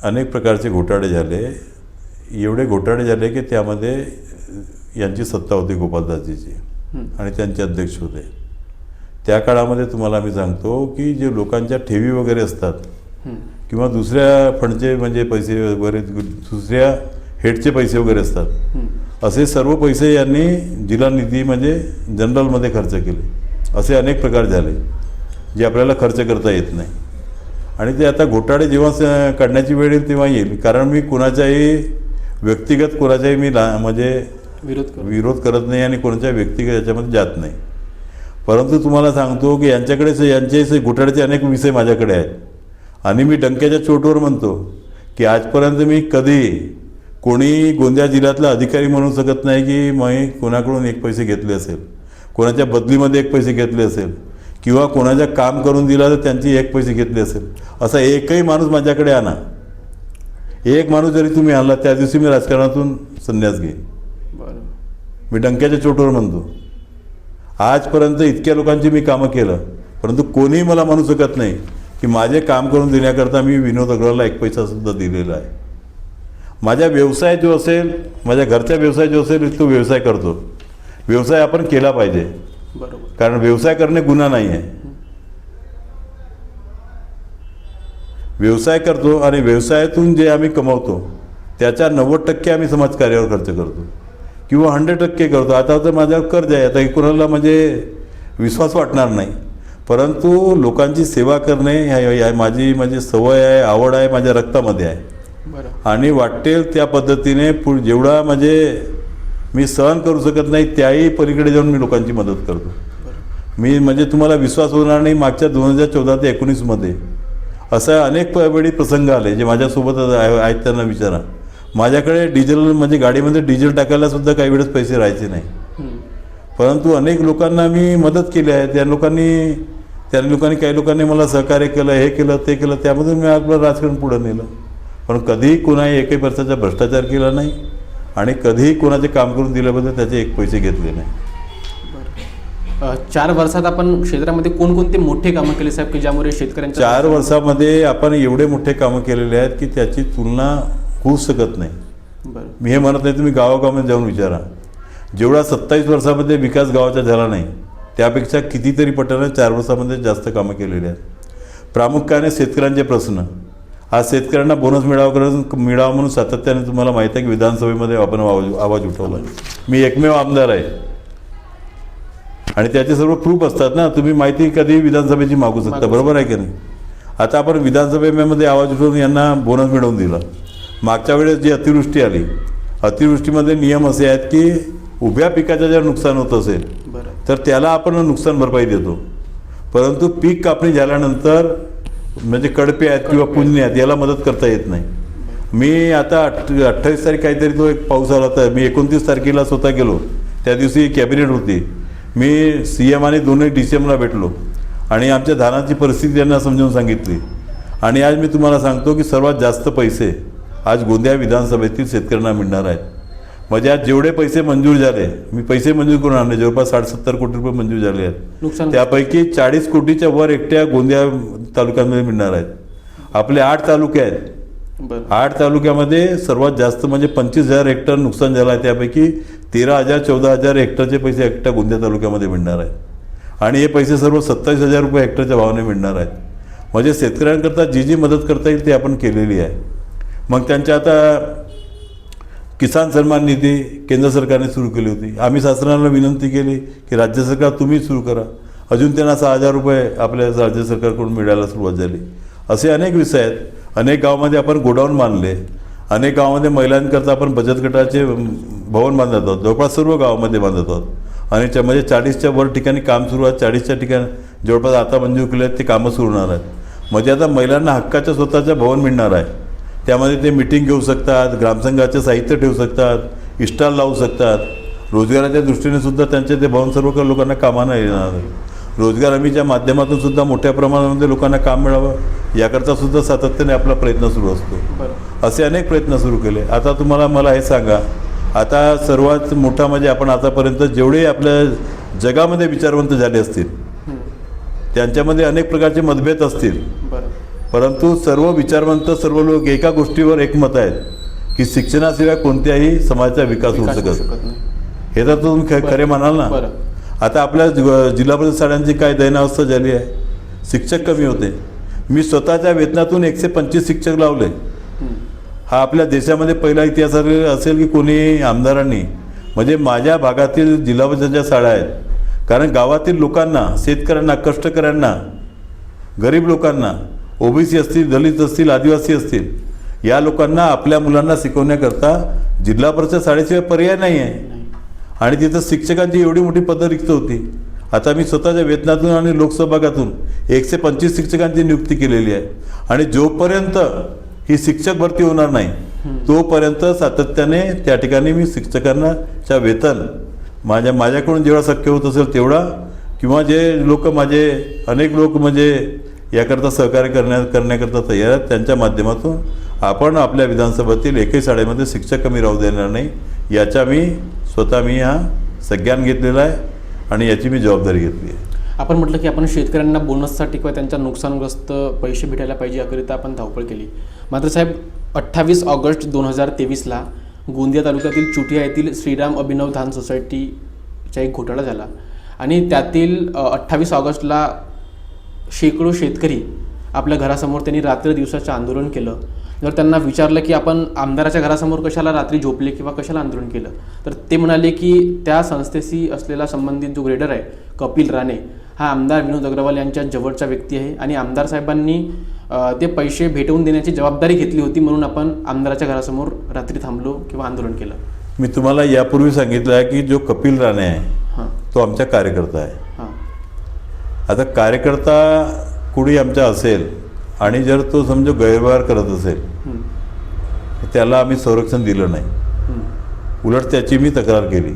अनेक प्रकारचे घोटाळे झाले. एवढे घोटाळे झाले की त्यामध्ये यांची सत्ता होती गोपालदासजीची आणि त्यांचे अध्यक्ष होते. त्या काळामध्ये तुम्हाला आम्ही सांगतो की जे लोकांच्या ठेवी वगैरे असतात किंवा दुसऱ्या फंडचे म्हणजे पैसे वगैरे दुसऱ्या हेडचे पैसे वगैरे असतात, असे सर्व पैसे यांनी जिल्हा निधी म्हणजे जनरलमध्ये खर्च केले. असे अनेक प्रकार झाले जे आपल्याला खर्च करता येत नाही. आणि ते आता घोटाळे जेव्हा काढण्याची वेळ येईल तेव्हा येईल. कारण मी कुणाच्याही व्यक्तिगत कोणाच्याही मी म्हणजे विरोध करत नाही आणि कोणाच्या व्यक्तिगत याच्यामध्ये जात नाही. परंतु तुम्हाला सांगतो की यांचे घोटाळ्याचे अनेक विषय माझ्याकडे आहेत आणि मी डंक्याच्या चोटवर म्हणतो की आजपर्यंत मी कधी कोणी गोंदिया जिल्ह्यातला अधिकारी म्हणू शकत नाही की मी कोणाकडून एक पैसे घेतले असेल, कोणाच्या बदलीमध्ये एक पैसे घेतले असेल किंवा कोणाचं काम करून दिला तर त्यांची एक पैसे घेतले असेल. असा एकही माणूस माझ्याकडे आणा. एक माणूस जरी तुम्ही आणला त्या दिवशी मी राजकारणातून संन्यास घेईन. मी डंक्याच्या चोटवर म्हणतो. आजपर्यंत इतक्या लोकांची मी कामं केलं, परंतु कोणीही मला म्हणू शकत नाही की माझे काम करून देण्याकरता मी विनोद अग्रवालला एक पैसासुद्धा दिलेला आहे. माझा व्यवसाय जो असेल, माझ्या घरचा व्यवसाय जो असेल तो व्यवसाय करतो. व्यवसाय आपण केला पाहिजे, कारण व्यवसाय करणे गुन्हा नाही आहे. व्यवसाय करतो आणि व्यवसायातून जे आम्ही कमवतो त्याच्या 90% आम्ही समाजकार्यावर खर्च करतो किंवा 100% करतो. आता तर माझ्यावर कर्ज आहे, आता कोणाला म्हणजे विश्वास वाटणार नाही, परंतु लोकांची सेवा करणे माझी म्हणजे सवय आहे, आवड आहे, माझ्या रक्तामध्ये आहे. आणि वाटेल त्या पद्धतीने जेवढा म्हणजे मी सहन करू शकत नाही त्याही पलीकडे जाऊन मी लोकांची मदत करतो. मी म्हणजे तुम्हाला विश्वास होणार नाही, मागच्या 2014 ते 19मध्ये असा अनेक वेळी प्रसंग आले जे माझ्यासोबत आहेत. त्यांना विचारा. माझ्याकडे डिझेल म्हणजे गाडीमध्ये डिझेल टाकायला सुद्धा काही वेळेस पैसे राहायचे नाही, परंतु अनेक लोकांना मी मदत केली आहे. त्या लोकांनी काही लोकांनी मला सहकार्य केलं, हे केलं ते केलं, त्यामधून मी आपलं राजकारण पुढं नेलं. पण कधीही कोणाही एकही पैशाचा भ्रष्टाचार केला नाही आणि कधीही कोणाचे काम करून दिल्याबद्दल त्याचे एक पैसे घेतले नाही. 4 वर्षात आपण क्षेत्रामध्ये कोणकोणते मोठे कामं केले साहेब की ज्यामुळे शेतकऱ्यांच्या 4 वर्षामध्ये आपण एवढे मोठे कामं केलेले आहेत की त्याची तुलना होऊ शकत नाही. बरं. मी हे म्हणत नाही, तुम्ही गावागावामध्ये जाऊन विचारा. जेवढा 27 वर्षामध्ये विकास गावाचा झाला नाही त्यापेक्षा कितीतरी पटीने 4 वर्षामध्ये जास्त कामं केलेली आहेत. प्रामुख्याने शेतकऱ्यांचे प्रश्न, आज शेतकऱ्यांना बोनस मिळावा म्हणून सातत्याने तुम्हाला माहिती आहे की विधानसभेमध्ये आपण आवाज उठवला. मी एकमेव आमदार आहे आणि त्याचे सर्व प्रूफ असतात ना. तुम्ही माहिती कधी विधानसभेची मागू शकता, बरोबर आहे की नाही. आता आपण विधानसभेमध्ये आवाज उठवून यांना बोनस मिळवून दिला. मागच्या वेळेस जी अतिवृष्टी आली, अतिवृष्टीमध्ये नियम असे आहेत की उभ्या पिकाचं जर नुकसान होत असेल तर त्याला आपण नुकसान भरपाई देतो, परंतु पीक कापणी झाल्यानंतर म्हणजे कडपे आहेत किंवा पुण्य आहेत याला मदत करता येत नाही. मी आता 28 तारीख काहीतरी तो एक पाऊस आला तर मी 29 तारखेला स्वतः गेलो. त्या दिवशी कॅबिनेट होती. मी CM आणि दोन्ही DCMला भेटलो आणि आमच्या धानाची परिस्थिती त्यांना समजावून सांगितली. आणि आज मी तुम्हाला सांगतो की सर्वात जास्त पैसे आज गोंदिया विधानसभेतील शेतकऱ्यांना मिळणार आहेत. म्हणजे आज जेवढे पैसे मंजूर झाले, मी पैसे मंजूर करून आणले, जवळपास 60-70 कोटी रुपये मंजूर झाले आहेत. त्यापैकी 40 कोटीच्या वर एकट्या गोंदिया तालुक्यामध्ये मिळणार आहेत. आपले 8 तालुके आहेत. 8 तालुक्यामध्ये सर्वात जास्त म्हणजे 25,000 हेक्टर नुकसान झालं आहे. त्यापैकी 13,000-14,000 हेक्टरचे पैसे एकट्या गोंदिया तालुक्यामध्ये मिळणार आहेत. आणि हे पैसे सर्व 27,000 रुपये हेक्टरच्या भावाने मिळणार आहेत. म्हणजे शेतकऱ्यांकरता जी जी मदत करता येईल ती आपण केलेली आहे. मग त्यांच्या आता किसान सन्मान निधी केंद्र सरकारने सुरू केली होती. आम्ही शासनाला विनंती केली की राज्य सरकार तुम्ही सुरू करा. अजून त्यांना 6,000 रुपये आपल्या राज्य सरकारकडून मिळायला सुरुवात झाली. असे अनेक विषय आहेत. अनेक गावामध्ये आपण गोडाऊन बांधले. अनेक गावामध्ये महिलांकरता आपण बचत गटाचे भवन बांधत आहोत. जवळपास सर्व गावामध्ये बांधत आहोत. आणि म्हणजे 40च्या वर ठिकाणी काम सुरू आहे. 40च्या ठिकाणी जवळपास आता मंजूर केले आहेत ते कामं सुरू होणार आहेत. म्हणजे आता महिलांना हक्काचं स्वतःचं भवन मिळणार आहे. त्यामध्ये ते मिटिंग घेऊ शकतात, ग्रामसंघाचे साहित्य ठेवू शकतात, स्टॉल लावू शकतात. रोजगाराच्या दृष्टीने सुद्धा त्यांचे ते भवन सर्व लोकांना कामाला येणार. रोजगार हमीच्या माध्यमातून सुद्धा मोठ्या प्रमाणामध्ये लोकांना काम मिळावं याकरता सुद्धा सातत्याने आपला प्रयत्न सुरू असतो. असे अनेक प्रयत्न सुरू केले. आता तुम्हाला मला हे सांगा, आता सर्वात मोठा म्हणजे आपण आतापर्यंत जेवढे आपल्या जगामध्ये विचारवंत झाले असतील त्यांच्यामध्ये अनेक प्रकारचे मतभेद असतील, परंतु सर्व विचारवंत सर्व लोक एका गोष्टीवर एकमत आहेत की शिक्षणाशिवाय कोणत्याही समाजाचा विकास होऊ शकत नाही. हे तर तुम्ही खरे म्हणाल ना. आता आपल्या जिल्हा परिषद शाळांची काय दयनावस्था झाली आहे. शिक्षक कमी होते. मी स्वतःच्या वेतनातून 125 शिक्षक लावले. हा आपल्या देशामध्ये पहिला इतिहास असेल की कोणी आमदारांनी, म्हणजे माझ्या भागातील जिल्हा परिषदेच्या शाळा आहेत. कारण गावातील लोकांना, शेतकऱ्यांना, कष्टकऱ्यांना, गरीब लोकांना, OBC असतील, दलित असतील, आदिवासी असतील, या लोकांना आपल्या मुलांना शिकवण्याकरता जिल्हा परिषद शाळेशिवाय पर्याय नाही आहे. आणि तिथं शिक्षकांची एवढी मोठी पदं रिक्त होती. आता मी स्वतःच्या वेतनातून आणि लोकसहभागातून 125 शिक्षकांची नियुक्ती केलेली आहे. आणि जोपर्यंत ही शिक्षक भरती होणार नाही तोपर्यंत सातत्याने त्या ठिकाणी मी शिक्षकांनाच्या वेतन माझ्याकडून जेवढा शक्य होत असेल तेवढा, किंवा जे लोक माझे अनेक लोक म्हणजे याकरता सहकार्य करण्याकरता तयार आहेत, त्यांच्या माध्यमातून आपण आपल्या विधानसभेतील एकही शाळेमध्ये शिक्षक कमी राहू देणार नाही. याचा मी स्वतः हा संज्ञान घेतलेला आहे आणि याची मी जबाबदारी घेतली आहे. आपण म्हटलं की आपण शेतकऱ्यांना बोनससाठी किंवा त्यांच्या नुकसानग्रस्त पैसे भेटायला पाहिजे याकरिता आपण धावपळ केली. मात्र साहेब 28 ऑगस्ट 2023ला गोंदिया तालुक्यातील चुटिया येथील श्रीराम अभिनव धान सोसायटीचा एक घोटाळा झाला आणि त्यातील 28 ऑगस्टला शेकडो शेतकरी आपल्या घरासमोर त्यांनी रात्र दिवसाचं आंदोलन केलं. जर त्यांना विचारलं की आपण आमदाराच्या घरासमोर कशाला रात्री झोपले किंवा कशाला आंदोलन केलं, तर ते म्हणाले की त्या संस्थेशी असलेला संबंधित जो ग्रेडर आहे कपिल राणे हा आमदार विनोद अग्रवाल यांच्या जवळचा व्यक्ती आहे आणि आमदार साहेबांनी ते पैसे भेटवून देण्याची जबाबदारी घेतली होती, म्हणून आपण आमदाराच्या घरासमोर रात्री थांबलो किंवा आंदोलन केलं. मी तुम्हाला यापूर्वी सांगितलं आहे की जो कपिल राणे आहे तो आमचा कार्यकर्ता आहे. आता कार्यकर्ता कुणी आमचा असेल आणि जर तो समजा गैरव्यवहार करत असेल त्याला आम्ही संरक्षण दिलं नाही. उलट त्याची मी तक्रार केली,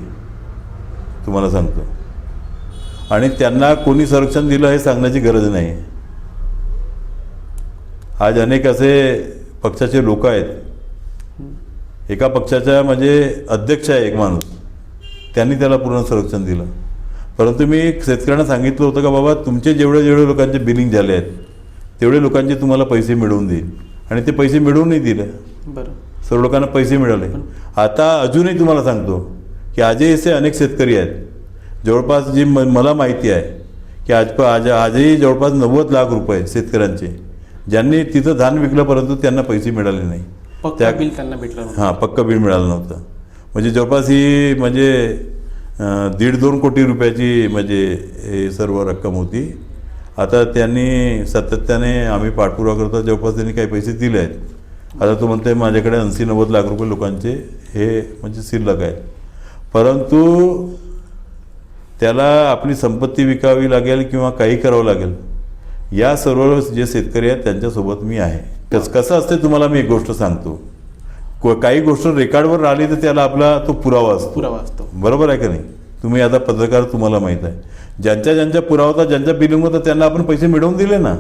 तुम्हाला सांगतो. आणि त्यांना कोणी संरक्षण दिलं हे सांगण्याची गरज नाही. आज अनेक असे पक्षाचे लोक आहेत, एका पक्षाच्या म्हणजे अध्यक्ष आहे एक माणूस, त्यांनी त्याला पूर्ण संरक्षण दिलं. परंतु मी शेतकऱ्यांना सांगितलं होतं का बाबा तुमचे जेवढे लोकांचे बिलिंग झाले आहेत तेवढे लोकांचे तुम्हाला पैसे मिळवून देईल, आणि ते पैसे मिळवूनही दिले. बरं. सर्व लोकांना पैसे मिळाले. आता अजूनही तुम्हाला सांगतो की आजही असे अनेक शेतकरी आहेत, जवळपास जी मला माहिती आहे की आजही जवळपास 90 लाख रुपये शेतकऱ्यांचे ज्यांनी तिथं धान विकलं परंतु त्यांना पैसे मिळाले नाही. पक्का बिल त्यांना भेटलं नव्हतं. हां, पक्का बिल मिळालं नव्हतं. म्हणजे जवळपास ही म्हणजे 1.5-2 कोटी रुपयाची म्हणजे हे सर्व रक्कम होती. आता त्यांनी सातत्याने आम्ही पाठपुरावा करता जवळपास त्यांनी काही पैसे दिले आहेत. आता तो म्हणते माझ्याकडे 80-90 लाख रुपये लोकांचे हे म्हणजे शिल्लक आहेत, परंतु त्याला आपली संपत्ती विकावी लागेल किंवा काही करावं लागेल. या सर्व जे शेतकरी आहेत त्यांच्यासोबत मी आहे. कसं असते तुम्हाला मी एक गोष्ट सांगतो, काही गोष्ट रेकॉर्डवर राहिली तर त्याला आपला तो पुरावा असतो. बरोबर आहे का नाही? तुम्ही आता पत्रकार, तुम्हाला माहीत आहे, ज्यांच्या पुरावा होता, ज्यांच्या बिलिंग होतं त्यांना आपण पैसे मिळवून दिले ना.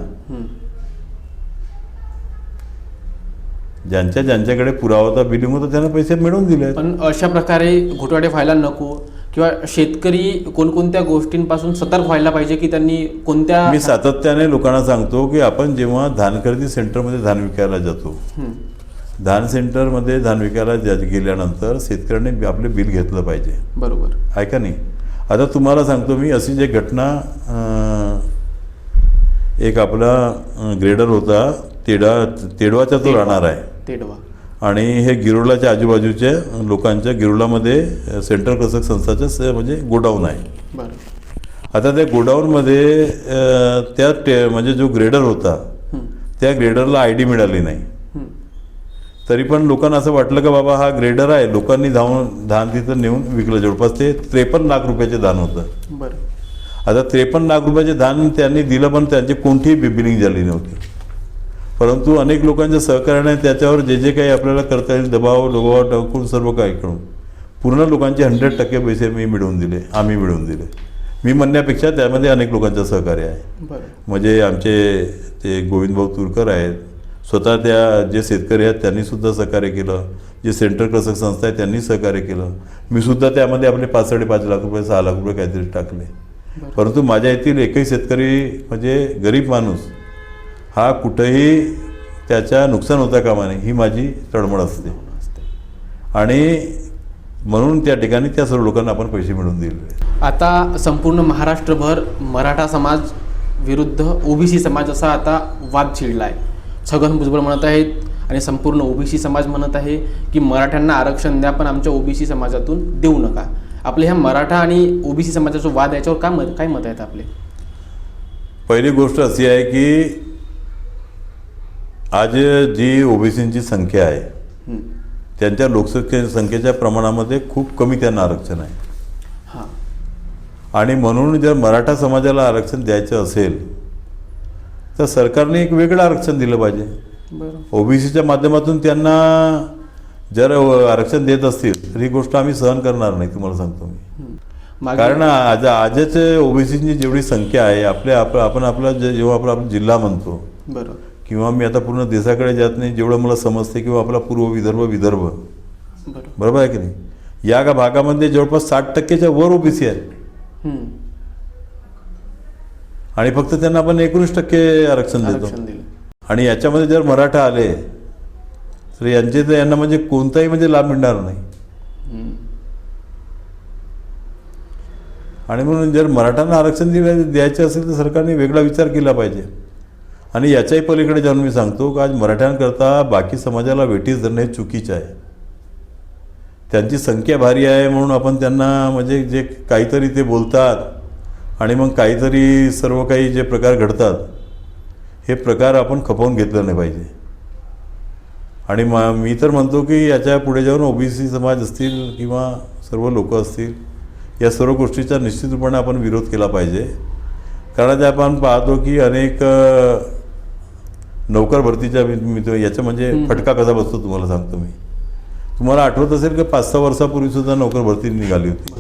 ज्यांच्याकडे पुरावा होता, बिलिंग होतं, त्यांना पैसे मिळवून दिले. पण अशा प्रकारे घोटाळे व्हायला नको, किंवा शेतकरी कोणकोणत्या गोष्टींपासून सतर्क व्हायला पाहिजे की त्यांनी कोणत्या. मी सातत्याने लोकांना सांगतो की आपण जेव्हा धान खरेदी सेंटरमध्ये धान विकायला जातो, धान सेंटरमध्ये धान विकायला गेल्यानंतर शेतकऱ्यांनी आपले बिल घेतलं पाहिजे. बरोबर आहे का नाही? आता तुम्हाला सांगतो मी, अशी जी घटना, एक आपला ग्रेडर होता तेडवाचा, तो राहणार आहे तेडवा, आणि हे गिरोलाच्या आजूबाजूच्या लोकांच्या गिरोलामध्ये सेंट्रल कृषक संस्थाचं म्हणजे गोडाऊन आहे. बरं. आता त्या गोडाऊनमध्ये म्हणजे जो ग्रेडर होता त्या ग्रेडरला ID मिळाली नाही. तरी पण लोकांना असं वाटलं का बाबा हा ग्रेडर आहे, लोकांनी धान तिथं नेऊन विकलं. जवळपास ते 53 लाख रुपयाचे धान होतं. बरं. आता 53 लाख रुपयाचे धान त्यांनी दिलं, पण त्यांची कोणतीही बिलिंग झाली नव्हती. परंतु अनेक लोकांच्या सहकार्याने त्याच्यावर जे काही आपल्याला करता येईल दबाव टाकून सर्व काही करून पूर्ण लोकांचे 100% पैसे आम्ही मिळवून दिले. मी म्हणण्यापेक्षा त्यामध्ये अनेक त्यांचं सहकार्य आहे. म्हणजे आमचे ते गोविंदभाऊ तुरकर आहेत, स्वतः त्या जे शेतकरी आहेत त्यांनीसुद्धा सहकार्य केलं, जे सेंट्रल कृषक संस्था आहे त्यांनी सहकार्य केलं. मी सुद्धा त्यामध्ये आपले 5-5.5 लाख रुपये 6 लाख रुपये काहीतरी टाकले. परंतु माझ्या येथील एकही शेतकरी म्हणजे गरीब माणूस हा कुठेही त्याच्या नुकसान होता कामा नये, ही माझी तळमळ असते. आणि म्हणून त्या ठिकाणी त्या सर्व लोकांना आपण पैसे मिळवून दिले. आता संपूर्ण महाराष्ट्रभर मराठा समाज विरुद्ध OBC समाज असा आता वाद छिडला आहे. छगन भुजबळ म्हणत आहेत आणि संपूर्ण OBC समाज म्हणत आहे की मराठ्यांना आरक्षण द्या, पण आमच्या OBC समाजातून देऊ नका. आपले ह्या मराठा आणि OBC समाजाचा वाद याच्यावर काय मत आहेत आपले? पहिली गोष्ट अशी आहे की आज जी OBCची संख्या आहे त्यांच्या लोकसंख्येच्या प्रमाणामध्ये खूप कमी त्यांना आरक्षण आहे. आणि म्हणून जर मराठा समाजाला आरक्षण द्यायचं असेल तर सरकारने एक वेगळं आरक्षण दिलं पाहिजे. OBCच्या माध्यमातून त्यांना जर आरक्षण देत असतील तर ही गोष्ट आम्ही सहन करणार नाही, तुम्हाला सांगतो मी. कारण आजच OBCची जेवढी संख्या आहे, आपण आपला जेव्हा आपला जिल्हा म्हणतो, किंवा मी आता पूर्ण देशाकडे जात नाही, जेवढं मला समजते, किंवा आपला पूर्व विदर्भ बरोबर आहे की नाही, या भागामध्ये जवळपास 60%च्या वर OBC आहेत. आणि फक्त त्यांना आपण 19% आरक्षण देतो. आणि याच्यामध्ये जर मराठा आले तर यांना म्हणजे कोणताही म्हणजे लाभ मिळणार नाही. आणि म्हणून जर मराठ्यांना आरक्षण द्यायचे असेल तर सरकारने वेगळा विचार केला पाहिजे. आणि याच्याही पलीकडे जाऊन मी सांगतो की आज मराठ्यांकरता बाकी समाजाला वेठीस धरणं हे चुकीचं आहे. त्यांची संख्या भारी आहे म्हणून आपण त्यांना म्हणजे जे काहीतरी ते बोलतात आणि मग काहीतरी सर्व काही जे प्रकार घडतात हे प्रकार आपण खपवून घेतलं नाही पाहिजे. आणि मी तर म्हणतो की याच्या पुढे जाऊन OBC समाज असतील किंवा सर्व लोक असतील, या सर्व गोष्टीचा निश्चितपणे आपण विरोध केला पाहिजे. कारण आपण पाहतो की अनेक नोकर भरतीच्या याचा म्हणजे फटका कसा बसतो तुम्हाला सांगतो मी. तुम्हाला आठवत असेल की 5-6 वर्षापूर्वीसुद्धा नोकर भरती निघाली होती,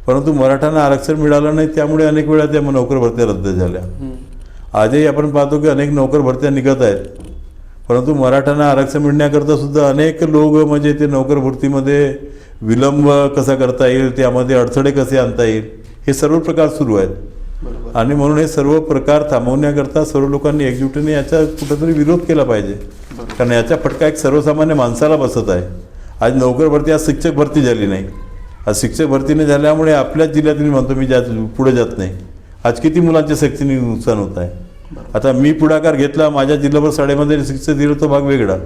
परंतु मराठ्यांना आरक्षण मिळालं नाही, त्यामुळे अनेक वेळा त्या नोकर भरत्या रद्द झाल्या. आजही आपण पाहतो की अनेक नोकर भरत्या निघत आहेत, परंतु मराठ्यांना आरक्षण मिळण्याकरता सुद्धा अनेक लोक म्हणजे ते नोकर भरतीमध्ये विलंब कसा करता येईल, त्यामध्ये अडथळे कसे आणता येईल, हे सर्व प्रकार सुरू आहेत. बरोबर. आणि म्हणून हे सर्व प्रकार थांबवण्याकरता सर्व लोकांनी एकजुटीने याचा कुठेतरी विरोध केला पाहिजे. कारण याचा फटका एक सर्वसामान्य माणसाला बसत आहे. आज नोकर भरती, आज शिक्षक भरती झाली नाही. आज शिक्षक भरती नाही झाल्यामुळे आपल्याच जिल्ह्यात मी म्हणतो, मी पुढे जात नाही. आज किती मुलांच्या शक्तीने नुकसान होत आहे. आता मी पुढाकार घेतला, माझ्या जिल्हाभर शाळेमध्ये शिक्षक दिलं तो भाग वेगळा,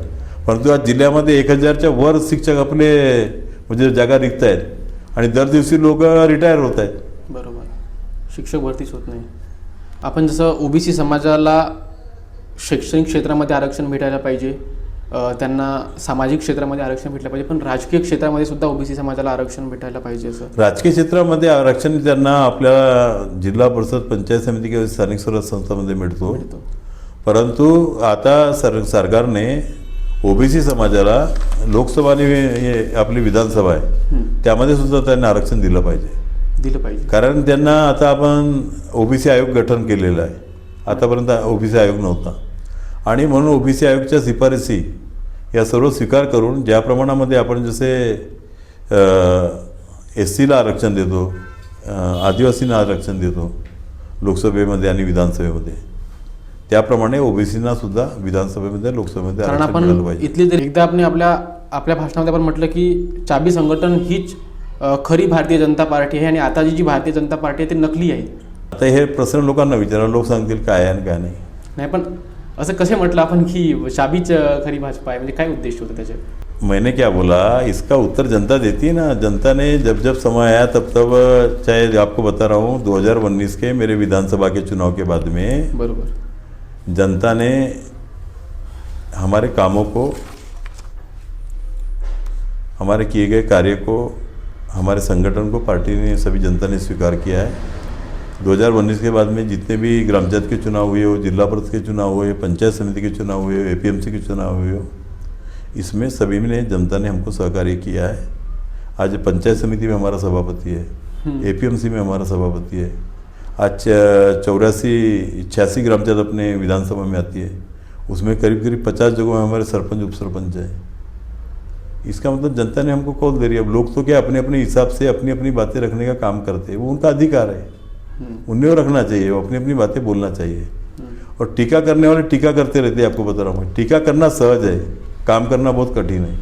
परंतु आज जिल्ह्यामध्ये 1000च्या वर शिक्षक आपले म्हणजे जागा रिक्त आहेत आणि दर दिवशी लोक रिटायर होत आहेत. बरोबर. शिक्षक भरतीच होत नाही. आपण जसं ओबीसी समाजाला शैक्षणिक क्षेत्रामध्ये आरक्षण भेटायला पाहिजे, त्यांना सामाजिक क्षेत्रामध्ये आरक्षण भेटलं पाहिजे, पण राजकीय क्षेत्रामध्ये सुद्धा ओबीसी समाजाला आरक्षण भेटायला पाहिजे. असं राजकीय क्षेत्रामध्ये आरक्षण त्यांना आपल्या जिल्हा परिषद, पंचायत समिती किंवा स्थानिक स्वराज्य संस्थांमध्ये मिळतो. परंतु आता सरकारने ओबीसी समाजाला लोकसभा आणि आपली विधानसभा आहे त्यामध्ये सुद्धा त्यांना आरक्षण दिलं पाहिजे. कारण त्यांना आता आपण ओबीसी आयोग गठन केलेलं आहे. आतापर्यंत ओबीसी आयोग नव्हता आणि म्हणून ओबीसी आयोगच्या शिफारसी या सर्व स्वीकार करून ज्या प्रमाणामध्ये आपण जसे SCला आरक्षण देतो, आदिवासींना आरक्षण देतो लोकसभेमध्ये आणि विधानसभेमध्ये, त्याप्रमाणे ओबीसींना सुद्धा विधानसभेमध्ये, लोकसभेमध्ये आरक्षण मिळालं पाहिजे. इथली जर एकदा आपण आपल्या भाषणामध्ये आपण म्हटलं की चाबी संघटन हीच खरी भारतीय जनता पार्टी आहे आणि आता जी भारतीय जनता पार्टी आहे ती नकली आहे. आता हे प्रश्न लोकांना विचारा, लोक सांगतील काय आहे आणि काय नाही. नाही, पण असं कसे म्हटलं आपण की चाबीच खरी भाजपा आहे, म्हणजे काय उद्देश होता त्याचे? मैंने क्या बोला, इसका उत्तर जनता देती है ना. जनता ने जब जब समय आया तब तब, चाहे आपको बता रहा हूँ 2019 के मेरे विधानसभा के चुनाव के बाद में, बरोबर, जनता ने हमारे कामों को, हमारे किए गए कार्य को, हमारे संगठन को पार्टी ने, सभी जनता ने स्वीकार किया है. 2019 के बाद में जितने भी ग्राम पंचायत के चुनाव हुए हो, जिला परिषद के चुनाव हुए, पंचायत समिति के चुनाव हुए, APMC के चुनाव हुए हो, इसमें सभी में जनता ने हमको सहकार्य किया है. आज पंचायत समिति में हमारा सभापति है, APMC में हमारा सभापति है. आज 84-86 ग्राम पंचायत अपने विधानसभा में आती है, उसमें करीब करीब 50 जगहों में हमारे सरपंच, उप सरपंच है. इसका मतलब जनता ने हमको कॉल दे रही है. अब लोग तो क्या अपने अपने हिसाब से अपनी अपनी बातें रखने का काम करते हैं, वो उनका अधिकार है, उन्हें रखना चाहिए, वो अपनी अपनी बातें बोलना चाहिए. और टीका करने वाले टीका करते रहते हैं. आपको बता रहा हूँ, टीका करना सहज है, काम करना बहुत कठिन है.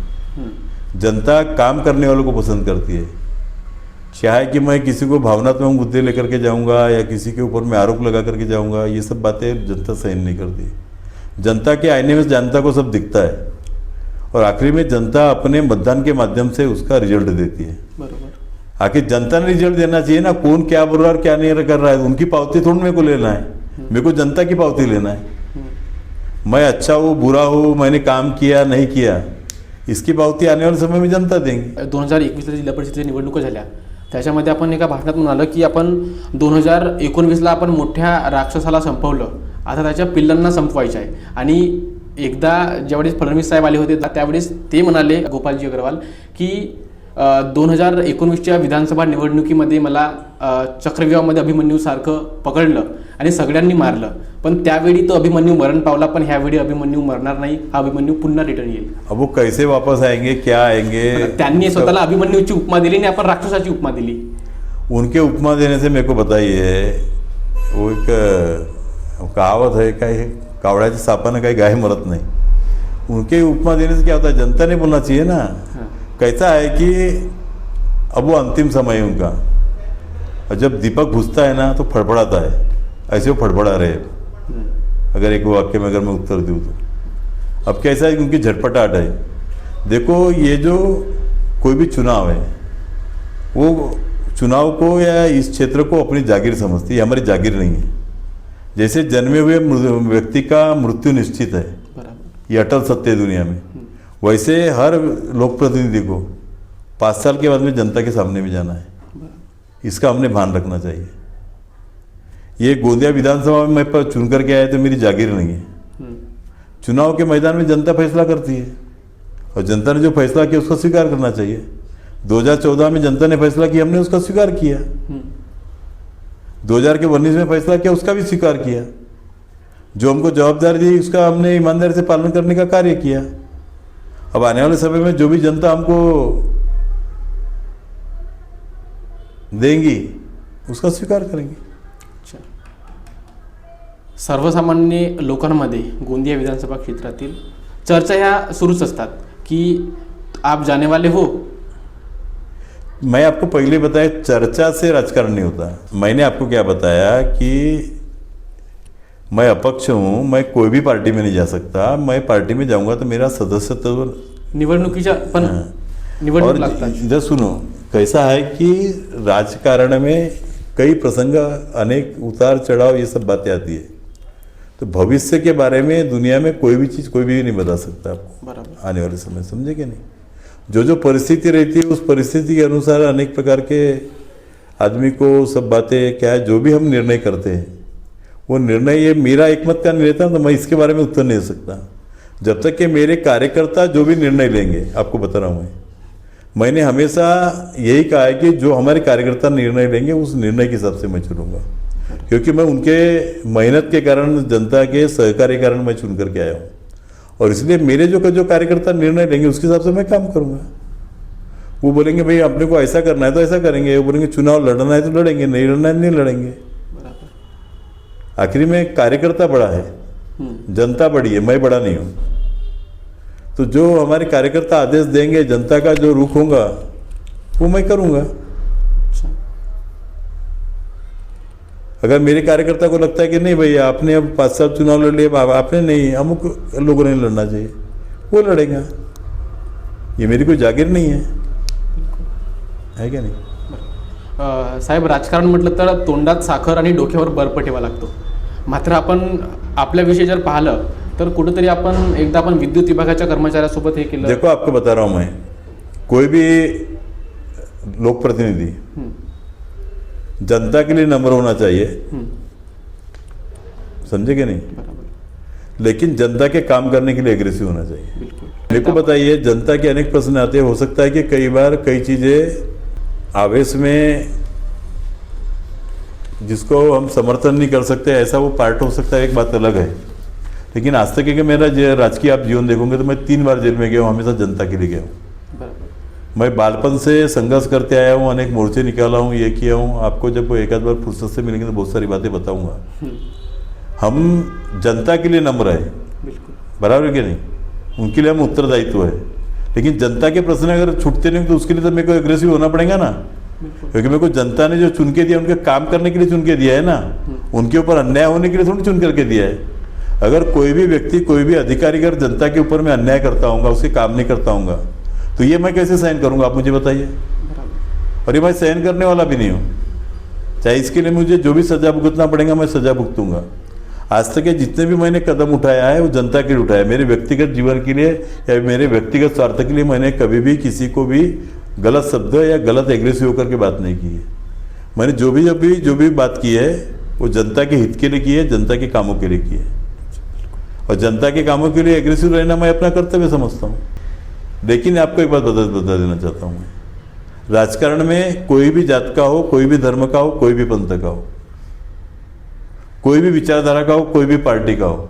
जनता काम करने वालों को पसंद करती है. चाहे कि मैं किसी को भावनात्मक मुद्दे लेकर के जाऊंगा या किसी के ऊपर मैं आरोप लगा करके जाऊंगा, ये सब बातें जनता सहन नहीं करती. जनता के आईने में जनता को सब दिखता है और आखिरी में जनता अपने मतदान के माध्यम से उसका रिजल्ट देती है. बरोबर. आखिर जनता ने रिजल्ट देना चाहिए ना. कौन क्या बोल रहा है और क्या नहीं कर रहा है, उनकी पावती थोड़ी मेरे को लेना है. मेरे को जनता की पावती लेना है. मैं अच्छा हूँ, बुरा हूँ, मैंने काम किया नहीं किया, इसकी पावती आने वाले समय में जनता देंगे. 2021 जिल्हा परिषदेच्या निवडणुका झाल्या, त्याच्यामध्ये आपण एका भाषणात म्हणालं की आपण 2019ला आपण मोठ्या राक्षसाला संपवलं, आता त्याच्या पिल्लांना संपवायचं आहे. आणि एकदा ज्यावेळेस फडणवीस साहेब आले होते त्यावेळेस ते म्हणाले, गोपालजी अग्रवाल, की 2019च्या विधानसभा निवडणुकीमध्ये मला चक्रव्यूहामध्ये अभिमन्यूसारखं पकडलं आणि सगळ्यांनी मारलं, पण त्यावेळी तो अभिमन्यू मरण पावला, पण ह्यावेळी अभिमन्यू मरणार नाही, हा अभिमन्यू पुन्हा रिटर्न येईल. अब वो कैसे वापस आएंगे, क्या आएंगे? त्यांनी स्वतःला अभिमन्यूची उपमा दिली आणि आपण राक्षसाची उपमा दिली. उनके उपमा देने से मेरे को बताइए, वो एक कहावत है, काय है, कावड़्याच्या सापानं काही गाय मरत नाही. उनके उपमा देने से क्या होता है, जनता ने बोलना चाहिए ना. कैसा है कि अब वो अंतिम समय है उनका, और जब दीपक बुझता है ना तो फड़फड़ाता है, ऐसे वो फड़फड़ा रहे. अगर एक वाक्य में अगर मैं उत्तर दूँ तो अब कैसा है कि उनकी झटपटाहट है. देखो, ये जो कोई भी चुनाव है, वो चुनाव को या इस क्षेत्र को अपनी जागीर समझती है. हमारी जागीर नहीं है. जैसे जन्मे हुए व्यक्ति का मृत्यु निश्चित है, ये अटल सत्य है दुनिया में, वैसे हर लोक प्रतिनिधि को 5 साल के बाद में जनता के सामने भी जाना है. इसका हमने भान रखना चाहिए. ये गोंदिया विधानसभा में मैं चुन करके आया तो मेरी जागीर नहीं है. चुनाव के मैदान में जनता फैसला करती है और जनता ने जो फैसला किया उसका स्वीकार करना चाहिए. 2014 में जनता ने फैसला किया, हमने उसका स्वीकार किया. 2019 में फैसला किया, उसका भी स्वीकार किया. जो हमको जवाबदारी दी उसका हमने ईमानदारी से पालन करने का कार्य किया। अब आने वाले समय में जो भी जनता हमको देंगी उसका स्वीकार करेंगे। अच्छा. सर्वसामान्य लोकांमध्ये गोंदिया विधानसभा क्षेत्रातील चर्चा ह्या सुरूच असतात की आप जाने वाले हो. मैं आपको पहले बताया चर्चा से राजकारण नहीं होता। मैंने आपको क्या बताया कि मैं अपक्ष हूँ, मैं कोई भी पार्टी में नहीं जा सकता। मैं पार्टी में जाऊंगा तो मेरा सदस्यत्व निवडणुकीच्या पण निवडणूक और लागतात. इधर सुनो, कैसा है कि राजकारण में कई प्रसंग, अनेक उतार चढ़ाव, ये सब बातें आती है। तो भविष्य के बारे में दुनिया में कोई भी चीज़ कोई भी नहीं बता सकता आपको बराबर. आने वाले समय, समझे कि नहीं। जो जो परिस्थिति रहती है उस परिस्थिति के अनुसार अनेक प्रकार के आदमी को सब बातें क्या है, जो भी हम निर्णय करते हैं वो निर्णय ये मेरा एकमत का नहीं रहता, तो मैं इसके बारे में उत्तर नहीं दे सकता। जब तक कि मेरे कार्यकर्ता जो भी निर्णय लेंगे, आपको बता रहा हूँ मैंने हमेशा यही कहा है कि जो हमारे कार्यकर्ता निर्णय लेंगे उस निर्णय के हिसाब से मैं चुनूंगा, क्योंकि मैं उनके मेहनत के कारण, जनता के सहकार के कारण मैं चुन करके आया हूँ। और इसलिए मेरे जो कार्यकर्ता निर्णय लेंगे उसके हिसाब से मैं काम करूँगा। वो बोलेंगे भाई अपने को ऐसा करना है तो ऐसा करेंगे, वो बोलेंगे चुनाव लड़ना है तो लड़ेंगे, नहीं लड़ना है नहीं लड़ेंगे। आखिरी में कार्यकर्ता बड़ा है, जनता बड़ी है, मैं बड़ा नहीं हूँ। तो जो हमारे कार्यकर्ता आदेश देंगे, जनता का जो रुख होगा वो मैं करूँगा। अगर मेरे कार्यकर्ता को लगता है कि नहीं भैया आपने अब 5 साल चुनाव लड़ लिए, आपने नहीं, अमुक लोगों ने लड़ना चाहिए, वो लड़ेगा। ये मेरी कोई जागीर नहीं है क्या नहीं। साहेब, राजकारण म्हटलं तर तोंडात साखर आणि डोक्यावर बर्फ ठेवा लागतो. मात्र आपण आपल्याविषयी जर पाहिलं तर कुठेतरी एकदा आपण विद्युत विभागाच्या कर्मचाऱ्यासोबत हे केलं. देखो आपको बता रहा हूँ मैं, कोई भी लोक प्रतिनिधि जनता के लिए नम्र होना चाहिए, समझे कि नहीं, लेकिन जनता के काम करने के लिए एग्रेसिव होना चाहिए। बिल्कुल. मेरे को बताइए, जनता के अनेक प्रश्न आते हैं, हो सकता है कि कई बार कई चीजें आवेश में जिसको हम समर्थन नहीं कर सकते, ऐसा वो पार्ट हो सकता है, एक बात अलग है। लेकिन आज तक कि मेरा राजकीय आप जीवन देखोगे तो मैं 3 बार जेल में गया हूँ, हमेशा जनता के लिए गया हूँ। मैं बालपन से संघर्ष करते आया हूँ, अनेक मोर्चे निकाला हूँ, ये किया हूँ। आपको जब एक आध बार फुर्सत से मिलेंगे तो बहुत सारी बातें बताऊंगा। हम जनता के लिए नम्र है, बराबर कि नहीं, उनके लिए हम उत्तरदायित्व है। लेकिन जनता के प्रश्न अगर छूटते नहीं तो उसके लिए तो मेरे को एग्रेसिव होना पड़ेगा ना, क्योंकि मेरे को जनता ने जो चुन के दिया, उनके काम करने के लिए चुन के दिया है ना, उनके ऊपर अन्याय होने के लिए थोड़ी चुन करके दिया है। अगर कोई भी व्यक्ति, कोई भी अधिकारी अगर जनता के ऊपर मैं अन्याय करता हूँ, उसके काम नहीं करता हूँ, तो ये मैं कैसे सहन करूँगा, आप मुझे बताइए। और ये मैं सहन करने वाला भी नहीं हूँ, चाहे इसके लिए मुझे जो भी सजा भुगतना पड़ेगा मैं सजा भुगतूंगा। आज तक जितने भी मैंने कदम उठाया है वो जनता के लिए उठाया, मेरे व्यक्तिगत जीवन के लिए या मेरे व्यक्तिगत स्वार्थ के लिए मैंने कभी भी किसी को भी गलत शब्द या गलत एग्रेसिव होकर के बात नहीं की है। मैंने जो भी बात की है वो जनता के हित के लिए की है, जनता के कामों के लिए की है। और जनता के कामों के लिए एग्रेसिव रहना मैं अपना कर्तव्य समझता हूँ। लेकिन आपको एक बात बता देना चाहता हूँ, मैं राजकारण में कोई भी जात का हो, कोई भी धर्म का हो, कोई भी पंथ का हो, कोई भी विचारधारा का हो, कोई भी पार्टी का हो,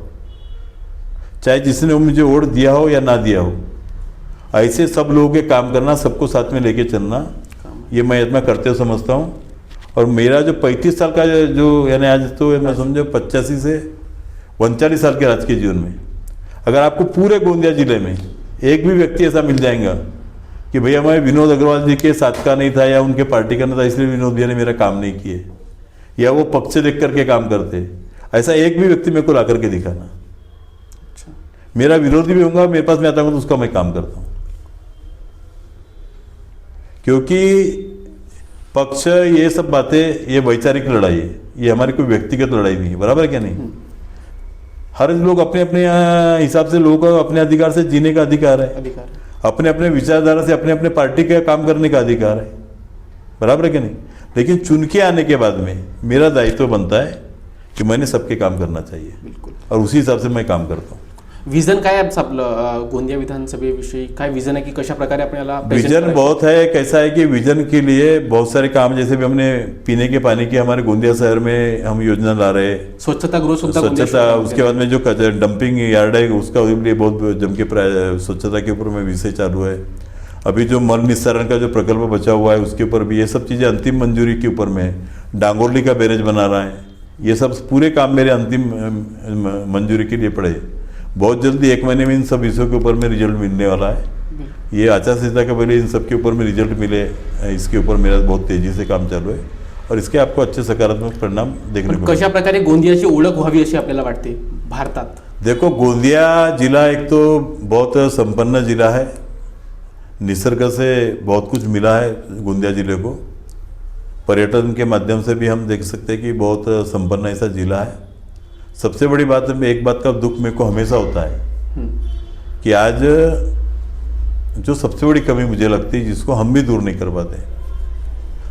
चाहे जिसने मुझे वोट दिया हो या ना दिया हो, ऐसे सब लोगों के काम करना, सबको साथ में लेके चलना, ये मैं अपना कर्तव्य समझता हूँ। और मेरा जो 35 साल का जो यानी आज तो मैं समझो 85 से 39 साल के राजकीय जीवन में, अगर आपको पूरे गोंदिया जिले में एक भी व्यक्ति ऐसा मिल जाएगा कि भैया मैं विनोद अग्रवाल जी के साथ का नहीं था या उनके पार्टी का नहीं था इसलिए विनोद भैया ने मेरा काम नहीं किए या वो पक्ष देख करके काम करते, ऐसा एक भी व्यक्ति मेरे को ला करके दिखाना। मेरा विरोधी भी होगा, मेरे पास में आता हूँ तो उसका मैं काम करता हूँ, क्योंकि पक्ष ये सब बातें ये वैचारिक लड़ाई है, ये हमारी कोई व्यक्तिगत लड़ाई नहीं है, बराबर है क्या नहीं। हर लोग अपने अपने हिसाब से, लोगों को अपने अधिकार से जीने का अधिकार है, अपने अपने विचारधारा से अपने अपने पार्टी का काम करने का अधिकार है, बराबर है क्या नहीं। लेकिन चुन के आने के बाद में मेरा दायित्व बनता है कि मैंने सबके काम करना चाहिए और उसी हिसाब से मैं काम करता हूँ। विजन काय आहे आपलं गोंदिया विधानसभेविषयी? काय विजन है कि कशा प्रकारे आपल्याला present विजन करायचं? बहुत है। कैसा है कि विजन के लिए बहुत सारे काम, जैसे भी हमने पीने के पानी की हमारे गोंदिया शहर में हम योजना ला रहे हैं। स्वच्छता गृह सुद्धा गोंदिया स्वच्छता, शहरामध्ये उसके बाद में जो डंपिंग यार्ड है उसका लिए बहुत जम के स्वच्छता के ऊपर में विषय चालू है। अभी जो मल निस्तारण का जो प्रकल्प बचा हुआ है उसके ऊपर भी ये सब चीज़ें अंतिम मंजूरी के ऊपर में है। डांगोरली का बैरेज बना रहा है, ये सब पूरे काम मेरे अंतिम मंजूरी के लिए पड़े। बहुत जल्दी 1 महीने में इन सब विषयों के ऊपर में रिजल्ट मिलने वाला है। ये आचार संहिता के पहले इन सब के ऊपर में रिजल्ट मिले, इसके ऊपर मेरा बहुत तेजी से काम चालू है और इसके आपको अच्छे सकारात्मक परिणाम देखने को कशा प्रकारे गोंदियाची ओळख व्हावी अशी आपल्याला वाटते भारतात? देखो, गोंदिया जिला एक तो बहुत संपन्न जिला है, निसर्ग से बहुत कुछ मिला है गोंदिया जिले को। पर्यटन के माध्यम से भी हम देख सकते हैं कि बहुत संपन्न ऐसा जिला है। सबसे बड़ी बात है, एक बात का दुख मेरे को हमेशा होता है कि आज जो सबसे बड़ी कमी मुझे लगती है, जिसको हम भी दूर नहीं कर पाते,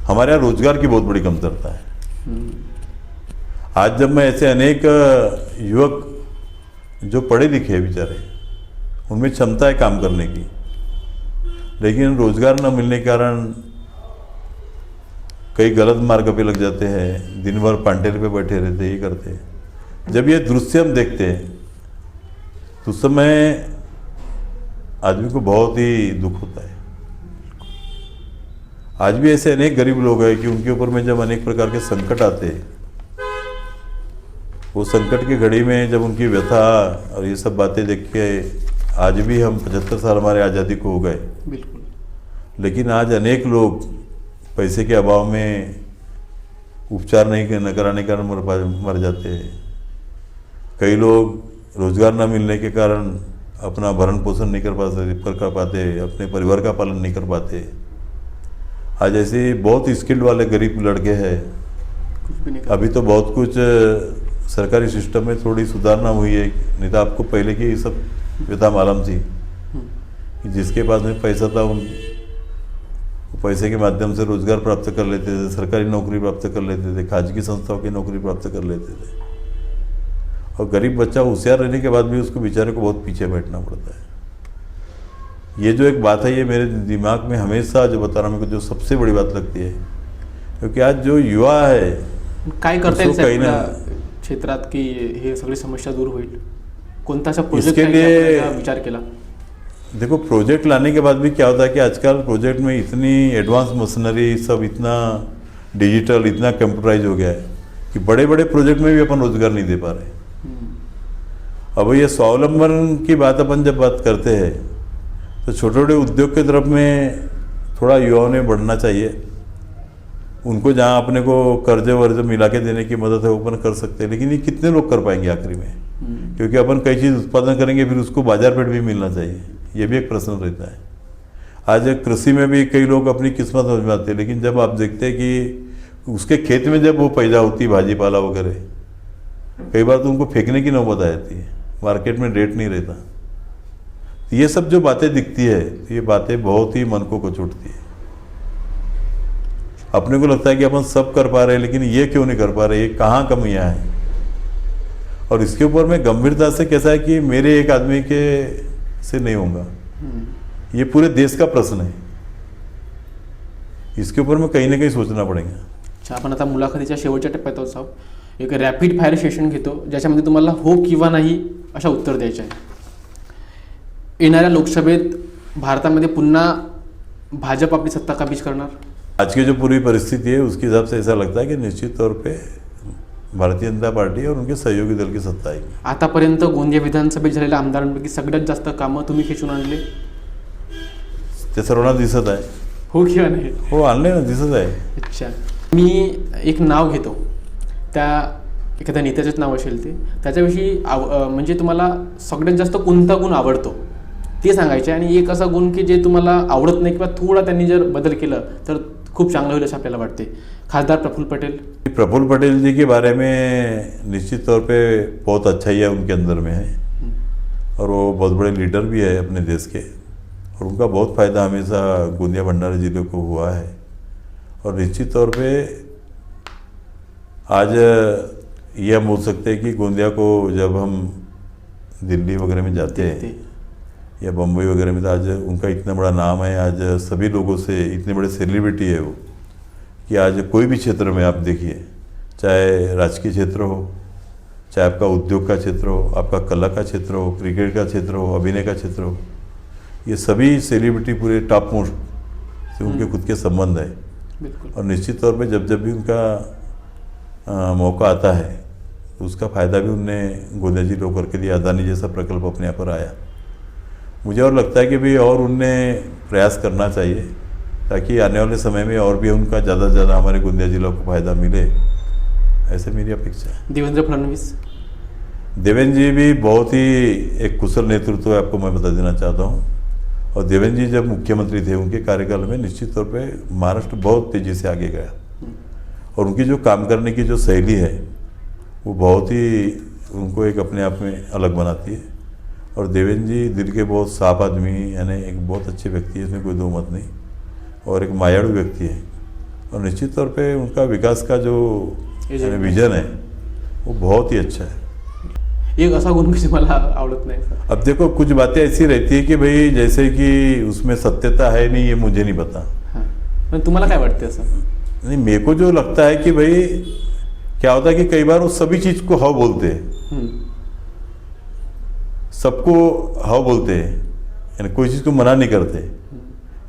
हमारे यहाँ रोजगार की बहुत बड़ी कमतरता है। आज जब मैं ऐसे अनेक युवक जो पढ़े लिखे हैं बेचारे, उनमें क्षमता है काम करने की, लेकिन रोजगार न मिलने के कारण कई गलत मार्ग पे लग जाते हैं, दिन भर पांटेल पे बैठे रहते, ये करते हैं। जब ये दृश्य हम देखते हैं तो उस समय आदमी को बहुत ही दुख होता है। आज भी ऐसे अनेक गरीब लोग हैं कि उनके ऊपर में जब अनेक प्रकार के संकट आते हैं, वो संकट की घड़ी में जब उनकी व्यथा और ये सब बातें देख के, आज भी हम 75 साल हमारे आज़ादी को हो गए, बिल्कुल, लेकिन आज अनेक लोग पैसे के अभाव में उपचार नहीं न कराने के कारण मर जाते हैं। कई लोग रोजगार न मिलने के कारण अपना भरण पोषण नहीं कर पाते, अपने परिवार का पालन नहीं कर पाते। आज ऐसे बहुत स्किल्ड वाले गरीब लड़के हैं। कुछ भी नहीं अभी तो बहुत कुछ सरकारी सिस्टम में थोड़ी सुधारना हुई है, नहीं तो आपको पहले की ये सब व्यथा मालूम थी कि जिसके पास में पैसा था उन पैसे के माध्यम से रोजगार प्राप्त कर लेते थे, सरकारी नौकरी प्राप्त कर लेते थे, खाजगी संस्थाओं की नौकरी प्राप्त कर लेते थे। और गरीब बच्चा होशियार रहने के बाद भी उसको बेचारे को बहुत पीछे बैठना पड़ता है। ये जो एक बात है, ये मेरे दिमाग में हमेशा जो बता रहा हूँ, मेरे को जो सबसे बड़ी बात लगती है, क्योंकि आज जो युवा है काय करता येईल उसको कहीं आपल्या ना- क्षेत्रात की हे सगळी समस्या दूर होईल? कोणता असा इसके प्रोजेक्ट लिए- विचार केला? देखो, प्रोजेक्ट लाने के बाद भी क्या होता है कि आजकल प्रोजेक्ट में इतनी एडवांस मशीनरी, सब इतना डिजिटल, इतना कंप्यूटराइज हो गया है कि बड़े बड़े प्रोजेक्ट में भी अपन रोजगार नहीं दे पा रहे। अब ये स्वावलंबन की बात अपन जब बात करते हैं तो छोटे छोटे उद्योग की तरफ में थोड़ा युवाओं ने बढ़ना चाहिए। उनको जहाँ अपने को कर्जे वर्जे मिला के देने की मदद है वो अपन कर सकते हैं, लेकिन ये कितने लोग कर पाएंगे आखिरी में? क्योंकि अपन कई चीज़ उत्पादन करेंगे, फिर उसको बाजार पेट भी मिलना चाहिए, ये भी एक प्रश्न रहता है। आज कृषि में भी कई लोग अपनी किस्मत आजमाते हैं, लेकिन जब आप देखते हैं कि उसके खेत में जब वो पैदा होती है भाजीपाला वगैरह, कई बार तो उनको फेंकने की नौबत आ जाती है, मार्केट में रेट नहीं रहता। तो ये सब जो बातें दिखती है, तो ये बातें बहुत ही मन को छूटती है। अपने को लगता है कि अपन सब कर पा रहे हैं, लेकिन ये क्यों नहीं कर पा रहे, ये कहाँ कमियां हैं? और इसके ऊपर में गंभीरता से कैसा है कि मेरे एक आदमी के से नहीं होगा, ये पूरे देश का प्रश्न है। इसके ऊपर में कहीं ना कहीं सोचना पड़ेगा। अच्छा, आपण आता मुलाखतीच्या शेवटच्या टप्प्यात आहोत साहेब. एक रॅपिड फायर सेशन घेतो, ज्याच्यामध्ये तुम्हाला हो किंवा नाही अशा उत्तर द्यायचे आहे. येणाऱ्या लोकसभेत भारतामध्ये पुन्हा भाजप आपली सत्ता काबीज करणार? आज की जो पूरी परिस्थिति है उसके हिसाब से ऐसा लगता है कि निश्चित तौर पे भारतीय जनता पार्टी और उनके सहयोगी दल की सत्ता आएगी। आतापर्यंत गोंदिया विधानसभेत झालेल्या आमदारांपैकी सगळ्यात जास्त कामं तुम्ही खेचून आणले? ते सर्वांना दिसत आहे. हो किंवा नाही? हो, आणले ना, दिसत आहे. अच्छा, मी एक नाव घेतो, त्या एखाद्या नेत्याचंच नाव असेल ते, त्याच्याविषयी म्हणजे तुम्हाला सगळ्यात जास्त कोणता गुण आवडतो ते सांगायचे, आणि एक असा गुण की जे तुम्हाला आवडत नाही किंवा थोडा त्यांनी जर बदल केलं तर खूप चांगलं होईल असं आपल्याला वाटते. खासदार प्रफुल्ल पटेल. प्रफुल्ल पटेल जी के बारे में निश्चित तौर पे बहुत अच्छाइयाँ उनके अंदर में है और वो बहुत बड़े लीडर भी है अपने देश के, और उनका बहुत फ़ायदा हमेशा गोंदिया भंडारा जिले को हुआ है। और निश्चित तौर पे आज ये हम बोल सकते हैं कि गोंदिया को जब हम दिल्ली वगैरह में जाते हैं या बम्बई वगैरह में, तो आज उनका इतना बड़ा नाम है, आज सभी लोगों से इतने बड़े सेलिब्रिटी है वो, कि आज कोई भी क्षेत्र में आप देखिए, चाहे राजकीय क्षेत्र हो, चाहे आपका उद्योग का क्षेत्र हो, आपका कला का क्षेत्र हो, क्रिकेट का क्षेत्र हो, अभिनय का क्षेत्र हो, ये सभी सेलिब्रिटी पूरे टॉप मोस्ट से उनके खुद के संबंध है। बिल्कुल। और निश्चित तौर पे जब भी उनका मौका आता है तो उसका फ़ायदा भी उनने गोंदिया जी लोकर के लिए अदानी जैसा प्रकल्प अपने यहाँ पर आया। मुझे और लगता है कि भाई और उनने प्रयास करना चाहिए ताकि आने वाले समय में और भी उनका ज़्यादा से ज़्यादा हमारे गोंदिया जिला को फ़ायदा मिले, ऐसे मेरी अपेक्षा है। देवेंद्र फडणवीस? देवेंद्र जी भी बहुत ही एक कुशल नेतृत्व है, आपको मैं बता देना चाहता हूँ। और देवेंद्र जी जब मुख्यमंत्री थे उनके कार्यकाल में निश्चित तौर पे महाराष्ट्र बहुत तेज़ी से आगे गया, और उनकी जो काम करने की जो शैली है वो बहुत ही उनको एक अपने आप में अलग बनाती है। और देवेंद्र जी दिल के बहुत साफ आदमी, यानी एक बहुत अच्छे व्यक्ति है, इसमें कोई दो मत नहीं, और एक मायाळू व्यक्ति है। और निश्चित तौर पे उनका विकास का जो विजन है वो बहुत ही अच्छा है। एक असा गुण की मला आवडत नाही सर। अब देखो कुछ बातें ऐसी रहती है कि भाई जैसे कि उसमें सत्यता है नहीं, ये मुझे नहीं पता। हाँ, पण तुम्हाला काय वाटते असं? नहीं, मेरे को जो लगता है कि भाई क्या होता है कि कई बार वो सभी चीज को हाँ बोलते हैं, सबको हाँ बोलते हैं, यानी कोई चीज को मना नहीं करते।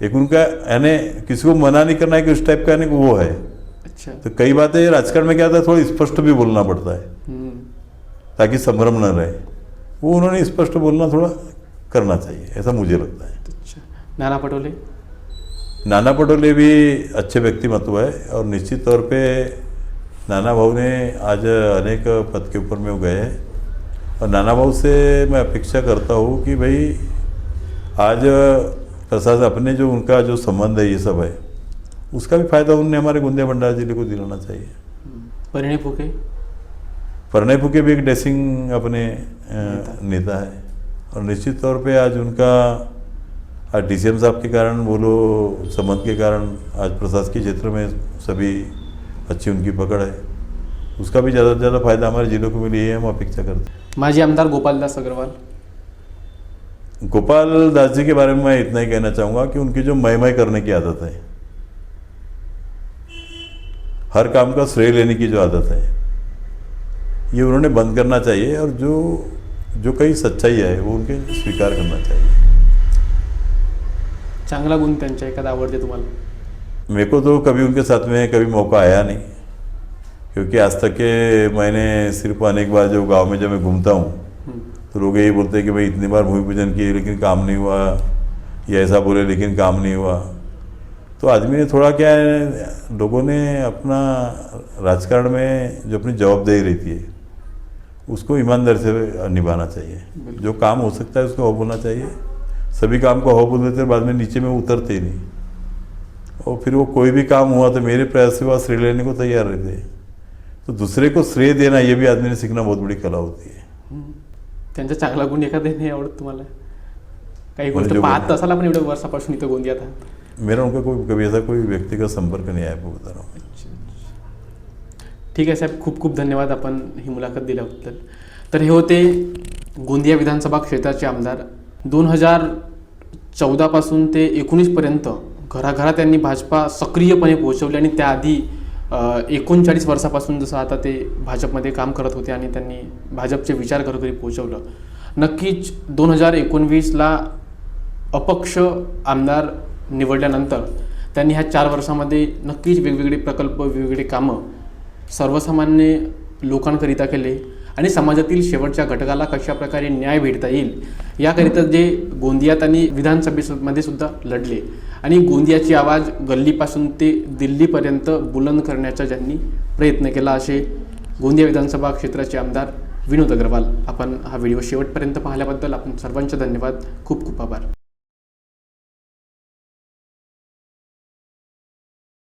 एक उनका यानी किसी को मना नहीं करना है कि उस टाइप का यानी वो है। अच्छा। तो कई बातें राजकारण में क्या होता है, थोड़ा स्पष्ट भी बोलना पड़ता है ताकि संभ्रम न रहे। वो उन्होंने स्पष्ट बोलना थोड़ा करना चाहिए, ऐसा मुझे लगता है। अच्छा। नाना पटोले? नाना पटोले भी अच्छे व्यक्तिमत्व है, और निश्चित तौर पे नाना भाऊ ने आज अनेक पद के ऊपर में वो गए हैं। और नाना भाऊ से मैं अपेक्षा करता हूँ कि भाई आज प्रशासन अपने जो उनका जो संबंध है ये सब है, उसका भी फायदा उनने हमारे गोंदिया भंडारा जिले को दिलाना चाहिए। परिणय फुके? परिणय फुके भी एक डेसिंग अपने नेता है, और निश्चित तौर पे आज उनका आज डीसीएम साहब के कारण बोलो, संबंध के कारण आज प्रशासकीय क्षेत्र में सभी अच्छी उनकी पकड़ है, उसका भी ज़्यादा से ज़्यादा फायदा हमारे जिलों को मिली है, हम अपेक्षा करते हैं। माजी आमदार गोपालदास अग्रवाल? गोपाल दास जी के बारे में मैं इतना ही कहना चाहूँगा कि उनकी जो मय करने की आदत है, हर काम का श्रेय लेने की जो आदत है, ये उन्होंने बंद करना चाहिए, और जो कहीं सच्चाई है वो उनके स्वीकार करना चाहिए। चांगला गुण त्यांच्या एखादा आवडते तुम्हाला? मेरे को तो कभी उनके साथ में कभी मौका आया नहीं, क्योंकि आज तक के मैंने सिर्फ अनेक बार जो गांव में जब मैं घूमता हूँ तो लोग यही बोलते हैं कि भाई इतनी बार भूमि पूजन किए लेकिन काम नहीं हुआ, या ऐसा बोले लेकिन काम नहीं हुआ। तो आदमी ने थोड़ा क्या है, लोगों ने अपना राजकारण में जो अपनी जवाबदेही रहती है उसको ईमानदारी से निभाना चाहिए। जो काम हो सकता है उसको हो बोलना चाहिए। सभी काम को हो बोल देते बाद में नीचे में उतरते ही नहीं, और फिर वो कोई भी काम हुआ तो मेरे प्रयास से वह श्रेय लेने को तैयार रहते हैं। तो दूसरे को श्रेय देना ये भी आदमी ने सीखना बहुत बड़ी कला होती है। त्यांचा चांगला गुण एखादा नाही आवडत तुम्हाला? काही गोष्ट जो पाहत असाल आपण एवढ्या वर्षापासून इथं गोंदियात आहात? मेरा उनका कोई कभी ऐसा कोई व्यक्तिगत संपर्क नहीं आया, आपको बता रहा हूँ। ठीक आहे साहेब, खूप खूप धन्यवाद आपण ही मुलाखत दिल्याबद्दल. तर हे होते गोंदिया विधानसभा क्षेत्राचे आमदार. 2014 पासून ते 19 पर्यंत घराघरात त्यांनी भाजपा सक्रियपणे पोहोचवली, आणि त्याआधी 39 वर्षापासून जसं आता ते भाजपमध्ये काम करत होते आणि त्यांनी भाजपचे विचार घरोघरी पोहोचवलं. नक्कीच 2019ला अपक्ष आमदार निवडल्यानंतर त्यांनी ह्या 4 वर्षामध्ये नक्कीच वेगवेगळे प्रकल्प, वेगवेगळे कामं सर्वसामान्य लोकांकरिता केले, आणि समाजातील शेवटच्या घटकाला कशा प्रकारे न्याय भेटता येईल याकरिता जे गोंदियात आणि विधानसभेमध्ये सुद्धा लढले, आणि गोंदियाची आवाज गल्लीपासून ते दिल्लीपर्यंत बुलंद करण्याचा ज्यांनी प्रयत्न केला, असे गोंदिया विधानसभा क्षेत्राचे आमदार विनोद अग्रवाल. आपण हा व्हिडिओ शेवटपर्यंत पाहिल्याबद्दल आपण सर्वांचे धन्यवाद. खूप खूप आभार.